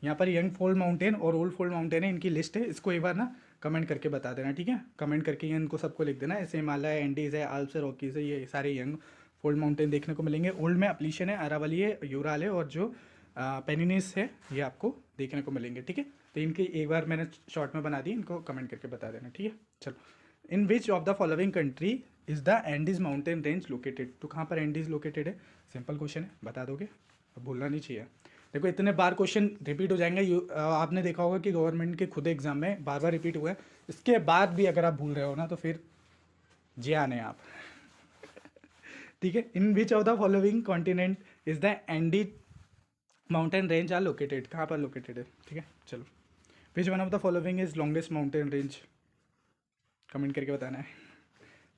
यहाँ पर यंग फोल्ड माउंटेन और ओल्ड फोल्ड माउंटेन है, इनकी लिस्ट है, इसको एक बार ना कमेंट करके बता देना। ठीक है, कमेंट करके ये इनको सबको लिख देना, ऐसे हिमालय, एंडीज है, आल्प्स है, रॉकीज है, ये सारे यंग फोल्ड माउंटेन देखने को मिलेंगे। ओल्ड में अपलीशन है, अरावली है, यूराल है, और जो पेनिनिस है ये आपको देखने को मिलेंगे। ठीक है, तो इनकी एक बार मैंने शॉर्ट में बना दी, इनको कमेंट करके बता देना। ठीक है, चलो, in which of the following country is the Andes mountain range located. तो कहाँ पर एंडीज लोकेटेड है, सिंपल क्वेश्चन है, बता दोगे, अब भूलना नहीं चाहिए। देखो इतने बार क्वेश्चन रिपीट हो जाएंगे, आपने देखा होगा कि गवर्नमेंट के खुद एग्जाम में बार बार रिपीट हुआ है, इसके बाद भी अगर आप भूल रहे हो ना तो फिर जे आने आप ठीक है, in which of the following continent is the Andes mountain range are located, कहाँ पर लोकेटेड है। ठीक है, चलो, which one of the following is longest mountain range, comment करके बताना है।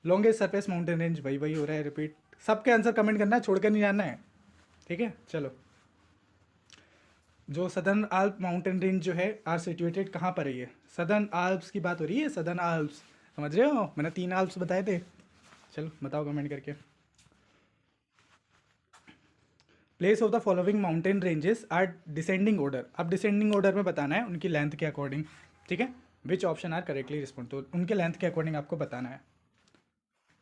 लॉन्गेस्ट सरफेस माउंटेन रेंज, वही हो रहा है रिपीट, सबके आंसर कमेंट करना है, छोड़कर नहीं जाना है। ठीक है, चलो, जो सदर्न आल्प माउंटेन रेंज जो है आर सिचुएटेड कहाँ पर है, ये सदर्न आल्प्स की बात हो रही है, सदर्न आल्प्स, समझ रहे हो, मैंने 3 आल्प्स बताए थे। चलो बताओ कमेंट करके। Place of the following mountain ranges are descending order. अब डिसेंडिंग ऑर्डर में बताना है उनकी लेंथ के अकॉर्डिंग। ठीक है, which option are correctly respond, तो उनके लेंथ के अकॉर्डिंग आपको बताना है।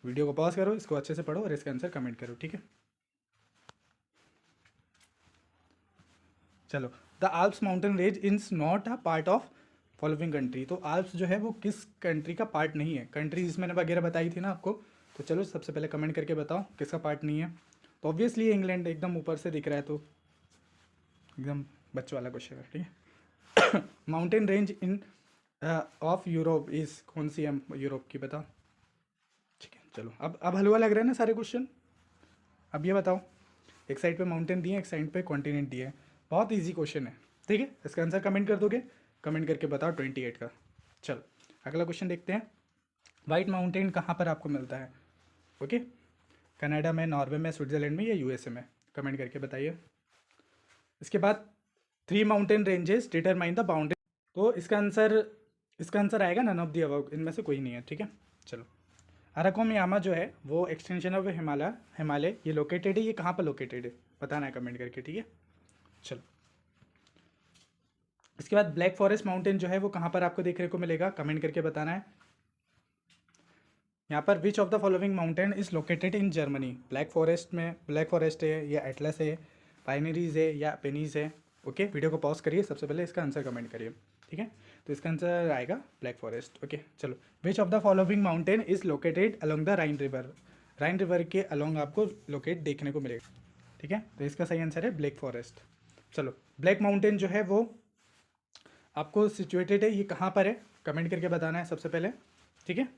वीडियो को पॉज करो, इसको अच्छे से पढ़ो और इसका आंसर कमेंट करो। ठीक है, चलो, the Alps mountain range is not a part of following country. तो आल्प्स जो है वो किस कंट्री का पार्ट नहीं है, कंट्रीज मैंने वगैरह बताई थी ना आपको। तो चलो सबसे पहले कमेंट करके बताओ किसका पार्ट नहीं है। तो ऑब्वियसली इंग्लैंड एकदम ऊपर से दिख रहा है, तो एकदम बच्चों वाला क्वेश्चन है, ठीक है। Mountain range in of Europe is कौन सी है यूरोप की, बताओ। ठीक है, चलो अब हलवा लग रहा है ना सारे क्वेश्चन। अब ये बताओ, एक साइड पे माउंटेन दिए, एक साइड पे कॉन्टिनेंट दिए है, बहुत इजी क्वेश्चन है, ठीक है। इसका आंसर कमेंट कर दोगे, कमेंट करके बताओ 28 का। चलो अगला क्वेश्चन देखते हैं। वाइट माउंटेन कहाँ पर आपको मिलता है? ओके, कनाडा में, नॉर्वे में, स्विट्जरलैंड में या यूएसए में? कमेंट करके बताइए। इसके बाद 3 mountain ranges determine the boundary. तो इसका आंसर आएगा नन ऑफ दी अबव, इनमें से कोई नहीं है, ठीक है। चलो, अराकोमयामा जो है वो एक्सटेंशन ऑफ हिमालय ये लोकेटेड है, ये कहाँ पर लोकेटेड है बताना है कमेंट करके, ठीक है। चलो, इसके बाद ब्लैक फॉरेस्ट माउंटेन जो है वो कहाँ पर आपको देखने को मिलेगा, कमेंट करके बताना है। यहाँ पर विच of the following mountain is located in Germany? Black forest है या एटलस है, पाइनरीज है या पेनीज है? ओके, वीडियो को पॉज करिए, सबसे पहले इसका आंसर कमेंट करिए, ठीक है। तो इसका आंसर आएगा ब्लैक फॉरेस्ट। ओके, चलो, विच of the following mountain is located along the Ryan river? Ryan river के अलोंग आपको लोकेट देखने को मिलेगा, ठीक है। तो इसका सही आंसर है ब्लैक फॉरेस्ट। चलो, ब्लैक माउंटेन जो है वो आपको सिचुएटेड है, ये कहाँ पर है कमेंट करके बताना है सबसे पहले, ठीक है।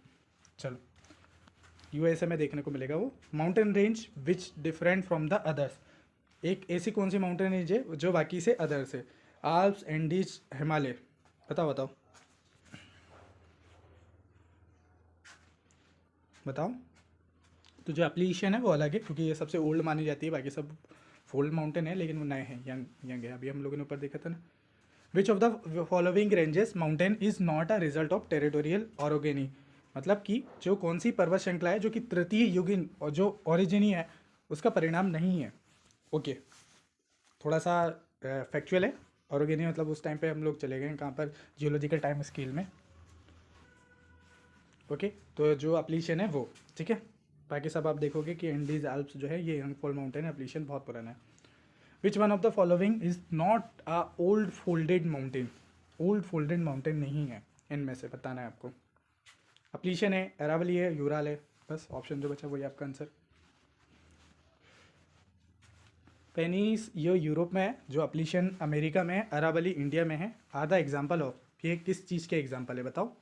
चलो, यूएसए में देखने को मिलेगा वो। Mountain range which different from the others, एक ऐसी कौन सी माउंटेन रेंज है जो बाकी से अदर्स है? आल्प्स, एंडीज, हिमालय, बताओ बताओ। तो जो एप्लीकेशन है वो अलग है, क्योंकि ये सबसे ओल्ड मानी जाती है, बाकी सब फोल्ड माउंटेन है, लेकिन वो नए हैं, यंग है। अभी हम लोगों ने ऊपर देखा था ना। Which of the following ranges mountain is not a result of territorial orogeny? मतलब कि जो कौन सी पर्वत श्रृंखला है जो कि तृतीय युगीन और जो ओरिजिनी है उसका परिणाम नहीं है? ओके, थोड़ा सा फैक्चुअल है। ऑरोगेनी मतलब उस टाइम पे हम लोग चले गए कहाँ पर, जियोलॉजिकल टाइम स्केल में। ओके, तो जो एप्लीकेशन है वो, ठीक है। बाकी सब आप देखोगे कि एंडीज आल्प्स जो है ये यंगफॉल माउंटेन एप्लीकेशन बहुत पुराना है। Which one of the following is not a old folded mountain? Old folded mountain नहीं है इनमें से, बताना है आपको। एप्लीकेशन है, अरावली है, यूराल है, बस ऑप्शन जो बचा वही आपका आंसर। पेनीस ये यूरोप में है, जो एप्लीकेशन अमेरिका में है, अरावली इंडिया में है। आर द एग्जाम्पल ऑफ, ये किस चीज़ के एग्जाम्पल है बताओ,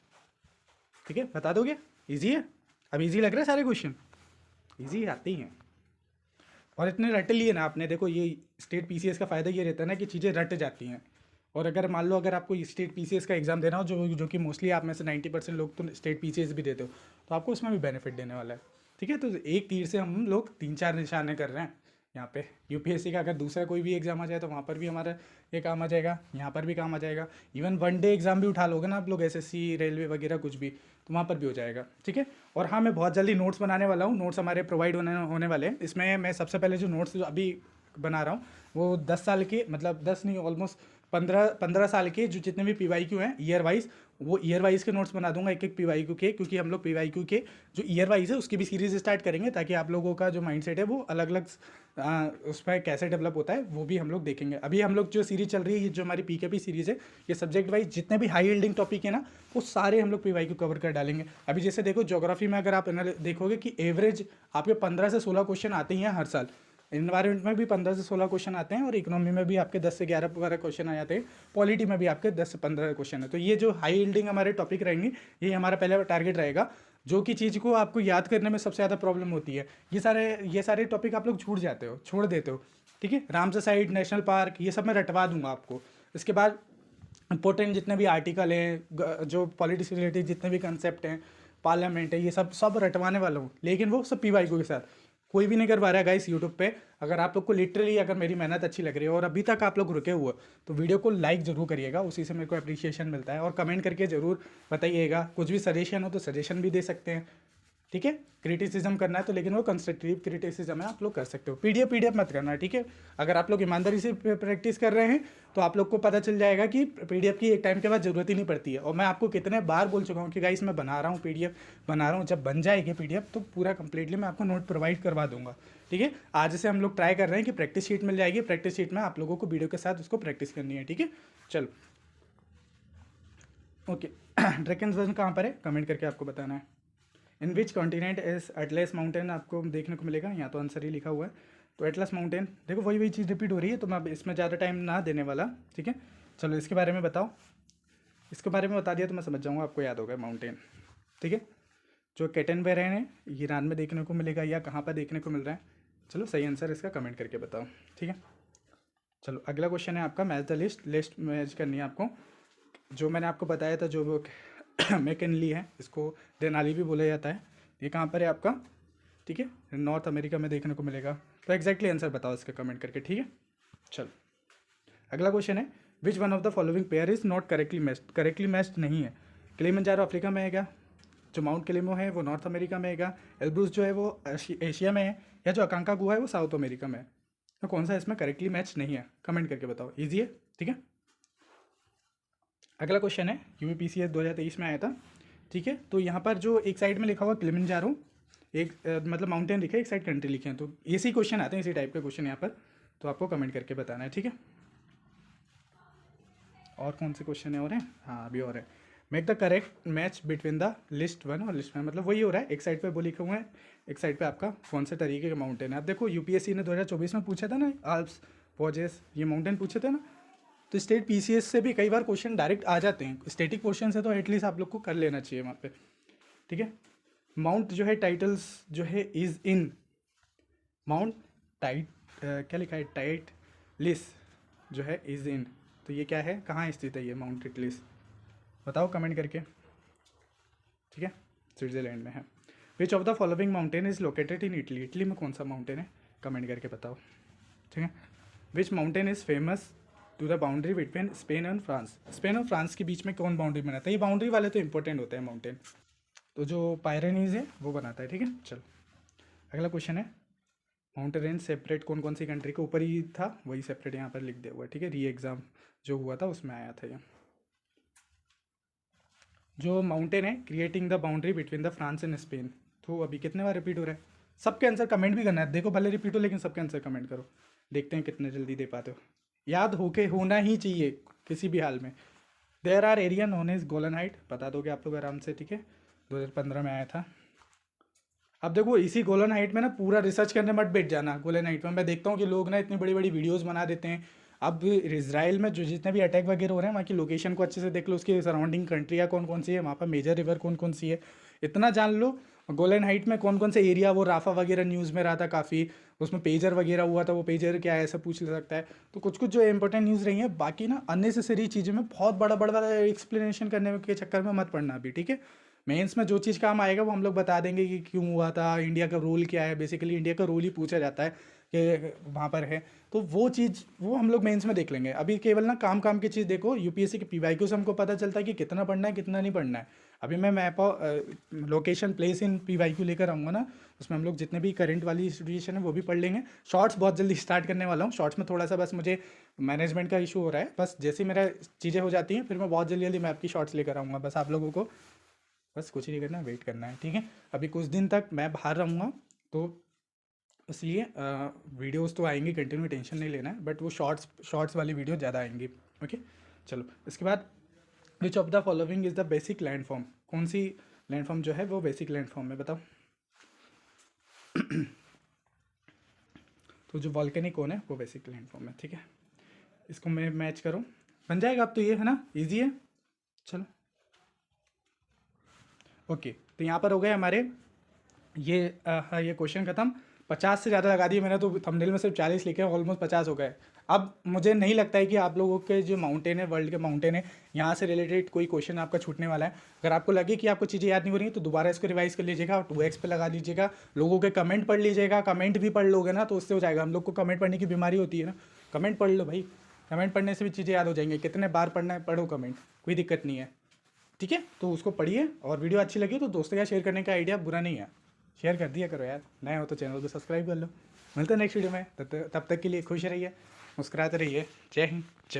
ठीक है, बता दोगे? इजी है, अब इजी लग रहा है सारे क्वेश्चन, इजी आते ही हैं। और इतने रट लिए ना आपने, देखो ये स्टेट पीसीएस का फ़ायदा ये रहता है ना कि चीज़ें रट जाती हैं। और अगर मान लो अगर आपको स्टेट पीसीएस का एग्ज़ाम देना हो, जो कि मोस्टली आप में से 90% लोग तो स्टेट पीसीएस भी देते हो, तो आपको उसमें भी बेनिफिट देने वाला है, ठीक है। तो एक तीर से हम लोग 3-4 निशाने कर रहे हैं यहाँ पे। यूपीएससी का अगर दूसरा कोई भी एग्ज़ाम आ जाए तो वहाँ पर भी हमारा ये काम आ जाएगा, यहाँ पर भी काम आ जाएगा। इवन 1 डे एग्ज़ाम भी उठा लोगे ना आप लोग, एसएससी, रेलवे वगैरह कुछ भी, तो वहाँ पर भी हो जाएगा, ठीक है। और हाँ, मैं बहुत जल्दी नोट्स बनाने वाला हूँ, नोट्स हमारे प्रोवाइड होने वाले हैं। इसमें मैं सबसे पहले जो नोट्स अभी बना रहा हूँ वो 10 साल के, मतलब 10 नहीं, ऑलमोस्ट 15 साल के जो जितने भी पीवाईक्यू हैं ईयर वाइज, वो ईयर वाइज के नोट्स बना दूंगा, एक पीवाईक्यू के, क्योंकि हम लोग पीवाईक्यू के जो ईयर वाइज है उसकी भी सीरीज स्टार्ट करेंगे, ताकि आप लोगों का जो माइंडसेट है वो अलग अलग उस पर कैसे डेवलप होता है वो भी हम लोग देखेंगे। अभी हम लोग जो सीरीज चल रही है, ये जो हमारी पीकेपी सीरीज़ है, ये सब्जेक्ट वाइज जितने भी हाई यील्डिंग टॉपिक है ना वो सारे हम लोग पीवाईक्यू कवर कर डालेंगे। अभी जैसे देखो, ज्योग्राफी में अगर आप देखोगे कि एवरेज आपके 15 से 16 क्वेश्चन आते ही हैं हर साल। इन्वायरमेंट में भी 15 से 16 क्वेश्चन आते हैं, और इकोनॉमी में भी आपके 10 से 11 क्वेश्चन आ जाते हैं, पॉलिटी में भी आपके 10 से 15 क्वेश्चन है। तो ये जो हाई यील्डिंग हमारे टॉपिक रहेंगे, ये हमारा पहला टारगेट रहेगा। जो कि चीज़ को आपको याद करने में सबसे ज़्यादा प्रॉब्लम होती है, ये सारे टॉपिक आप लोग छोड़ देते हो, ठीक है। रामसर साइट नेशनल पार्क ये सब मैं रटवा दूंगा आपको। इसके बाद इंपॉर्टेंट जितने भी आर्टिकल हैं, जो पॉलिटिक्स से रिलेटेड जितने भी कंसेप्ट हैं, पार्लियामेंट है, ये सब रटवाने वाला हूँ, लेकिन वो सब पीवाईक्यू के साथ। कोई भी नहीं कर पा रहा है गाइस यूट्यूब पे। अगर आप लोग को लिटरली अगर मेरी मेहनत अच्छी लग रही है और अभी तक आप लोग रुके हुए, तो वीडियो को लाइक ज़रूर करिएगा, उसी से मेरे को अप्रिशिएशन मिलता है। और कमेंट करके ज़रूर बताइएगा, कुछ भी सजेशन हो तो सजेशन भी दे सकते हैं, ठीक है। क्रिटिसिज्म करना है तो, लेकिन वो कंस्ट्रक्टिव क्रिटिसिज्म है, आप लोग कर सकते हो। पीडीएफ मत करना, ठीक है। अगर आप लोग ईमानदारी से प्रैक्टिस कर रहे हैं तो आप लोग को पता चल जाएगा कि पीडीएफ की एक टाइम के बाद ज़रूरत ही नहीं पड़ती है। और मैं आपको कितने बार बोल चुका हूँ कि गाइस मैं बना रहा हूँ पीडीएफ बना रहा हूँ, जब बन जाएगी पीडीएफ तो पूरा कंप्लीटली मैं आपको नोट प्रोवाइड करवा दूंगा, ठीक है। आज से हम लोग ट्राई कर रहे हैं कि प्रैक्टिस शीट मिल जाएगी, प्रैक्टिस शीट में आप लोगों को वीडियो के साथ उसको प्रैक्टिस करनी है, ठीक है। चलो, ओके। ड्रैकन्स वर्जन कहाँ पर है कमेंट करके आपको बताना है। In which continent is Atlas mountain आपको देखने को मिलेगा, यहाँ तो आंसर ही लिखा हुआ है। तो एटलस माउंटेन, देखो वही चीज़ रिपीट हो रही है, तो मैं अब इसमें ज़्यादा टाइम ना देने वाला, ठीक है। चलो इसके बारे में बताओ, इसके बारे में बता दिया तो मैं समझ जाऊँगा, आपको याद होगा माउंटेन, ठीक है। जो केटनबेरन है, ईरान में देखने को मिलेगा या कहाँ पर देखने को मिल रहा है? चलो सही आंसर इसका कमेंट करके बताओ, ठीक है। चलो अगला क्वेश्चन है आपका, मैच द लिस्ट मैच करनी है आपको। जो मैंने आपको बताया था, जो वो मैकिनली है, इसको डेनाली भी बोला जाता है, ये कहाँ पर है आपका, ठीक है, नॉर्थ अमेरिका में देखने को मिलेगा। तो एग्जैक्टली आंसर बताओ इसका कमेंट करके, ठीक है। चलो अगला क्वेश्चन है, which one of the following pair is not correctly matched? Correctly matched नहीं है। किलिमंजारो अफ्रीका में है क्या? जो माउंट किलिमो है वो नॉर्थ अमेरिका में है क्या? एल्ब्रूस जो है वो एशिया में है, या जो अकांका गुहा है वो साउथ अमेरिका में है? तो कौन सा इसमें करेक्टली मैच नहीं है? कमेंट करके बताओ, ईजी है, ठीक है। अगला क्वेश्चन है, UPSC 2023 में आया था, ठीक है। तो यहाँ पर जो एक साइड में लिखा हुआ किलिमंजारो, एक मतलब माउंटेन लिखा है, एक साइड कंट्री लिखे हैं, तो इसी क्वेश्चन आते हैं, इसी टाइप के क्वेश्चन यहाँ पर, तो आपको कमेंट करके बताना है, ठीक है। और कौन से क्वेश्चन है और हैं? हाँ अभी और है, make the correct match between the list 1 और लिस्ट 1, मतलब वही हो रहा है, एक साइड पे वो लिखे हुए हैं, एक साइड पे आपका कौन से तरीके के माउंटेन है। अब देखो UPSC ने 2024 में पूछा था ना, आल्प्स, वोजेस, ये माउंटेन पूछे थे ना, तो स्टेट PCS से भी कई बार क्वेश्चन डायरेक्ट आ जाते हैं, स्टेटिक क्वेश्चन है तो एटलीस्ट आप लोग को कर लेना चाहिए वहाँ पे, ठीक है। माउंट जो है टाइटल्स जो है इज़ इन, माउंट टाइट क्या लिखा है, टाइट लिस जो है इज़ इन, तो ये क्या है, कहाँ स्थित है ये माउंट टिटलिस? बताओ कमेंट करके, ठीक है। स्विट्जरलैंड में है। Which of the following mountain is located in Italy? Italy में कौन सा माउंटेन है? कमेंट करके बताओ, ठीक है। Which mountain is famous to the boundary between Spain and France? Spain और फ्रांस के बीच में कौन बाउंड्री बनाता है? ये बाउंड्री वाले तो इंपॉर्टेंट होते हैं माउंटेन, तो जो पायरेनीज है वो बनाता है, ठीक है। चलो अगला क्वेश्चन है, माउंट रेंज सेपरेट कौन कौन सी कंट्री के ऊपर ही था, वही सेपरेट यहाँ पर लिख दिया हुआ है, ठीक है। री एग्ज़ाम जो हुआ था उसमें आया था ये। जो माउंटेन है creating the boundary between the France and Spain, तो अभी कितने बार रिपीट हो रहा है? सबके आंसर कमेंट भी करना है, देखो भले रिपीट हो लेकिन सबके आंसर कमेंट करो, देखते हैं कितने जल्दी दे पाते हो। याद होके होना ही चाहिए किसी भी हाल में। There are area known as Golan height, बता दोगे आप लोग आराम से, ठीक है, 2015 में आया था। अब देखो इसी गोलन हाइट में ना पूरा रिसर्च करने मत बैठ जाना। गोलन हाइट में मैं देखता हूँ कि लोग ना इतनी बड़ी बड़ी वीडियोस बना देते हैं। अब इसराइल में जो जितने भी अटैक वगैरह हो रहे हैं, वहाँ की लोकेशन को अच्छे से देख लो, उसकी सराउंडिंग कंट्रियाँ कौन कौन सी है, वहाँ पर मेजर रिवर कौन कौन सी है, इतना जान लो। गोलन हाइट में कौन कौन से एरिया, वो राफा वगैरह न्यूज़ में रहा था काफ़ी, उसमें पेजर वगैरह हुआ था, वो पेजर क्या है ऐसा पूछ ले सकता है। तो कुछ कुछ जो इंपॉर्टेंट न्यूज़ रही है, बाकी ना अननेसेसरी चीज़ें में बहुत बड़ा बड़ा एक्सप्लेनेशन करने के चक्कर में मत पड़ना अभी, ठीक है। मेंस में जो चीज़ काम आएगा वो हम लोग बता देंगे कि क्यों हुआ था, इंडिया का रोल क्या है, बेसिकली इंडिया का रोल ही पूछा जाता है कि वहाँ पर है, तो वो चीज़ वो हम लोग मेंस में देख लेंगे। अभी केवल ना काम काम की चीज़ देखो, UPSC के PYQ से हमको पता चलता है कि कितना पढ़ना है कितना नहीं पढ़ना है। अभी मैं map location place in PYQ लेकर आऊँगा ना, उसमें हम लोग जितने भी करंट वाली सिचुएशन है वो भी पढ़ लेंगे। शॉर्ट्स बहुत जल्दी स्टार्ट करने वाला हूँ, शॉर्ट्स में थोड़ा सा बस मुझे मैनेजमेंट का इशू हो रहा है, बस जैसे मेरा चीज़ें हो जाती हैं फिर मैं बहुत जल्दी जल्दी मैप की शॉर्ट्स लेकर आऊँगा। बस आप लोगों को बस कुछ नहीं करना है, वेट करना है, ठीक है। अभी कुछ दिन तक मैं बाहर रहूँगा तो इसलिए वीडियोस तो आएंगी कंटिन्यू, टेंशन नहीं लेना है, बट वो शॉर्ट्स वाली वीडियो ज़्यादा आएंगी, ओके। चलो इसके बाद, which of the following is the basic landform? कौन सी लैंडफॉर्म जो है वो बेसिक लैंडफॉर्म है, बताओ। तो जो वॉल्केनिक कौन है वो बेसिक लैंडफॉर्म है, ठीक है। इसको मैं मैच करूँ, बन जाएगा। अब तो ये है ना, ईजी है। चलो ओके, तो यहाँ पर हो गए हमारे ये क्वेश्चन खत्म। 50 से ज़्यादा लगा दिए मैंने, तो थंबनेल में सिर्फ 40 लिखे, ऑलमोस्ट 50 हो गए। अब मुझे नहीं लगता है कि आप लोगों के जो माउंटेन है, वर्ल्ड के माउंटेन है, यहाँ से रिलेटेड कोई क्वेश्चन आपका छूटने वाला है। अगर आपको लगे कि आपको चीज़ें याद नहीं हो रही तो दोबारा इसको रिवाइज कर लीजिएगा, 2x पे लगा लीजिएगा, लोगों के कमेंट पढ़ लीजिएगा। कमेंट भी पढ़ लोगे ना तो उससे हो जाएगा। हम लोग को कमेंट पढ़ने की बीमारी होती है ना, कमेंट पढ़ लो भाई, कमेंट पढ़ने से भी चीज़ें याद हो जाएंगी। कितने बार पढ़ना है पढ़ो कमेंट, कोई दिक्कत नहीं है, ठीक है। तो उसको पढ़िए, और वीडियो अच्छी लगी तो दोस्तों के साथ शेयर करने का आइडिया बुरा नहीं है, शेयर कर दिया करो यार। नए हो तो चैनल को सब्सक्राइब कर लो। मिलते हैं नेक्स्ट वीडियो में, तब तक के लिए खुश रहिए, मुस्कुराते रहिए। जय हिंद, जय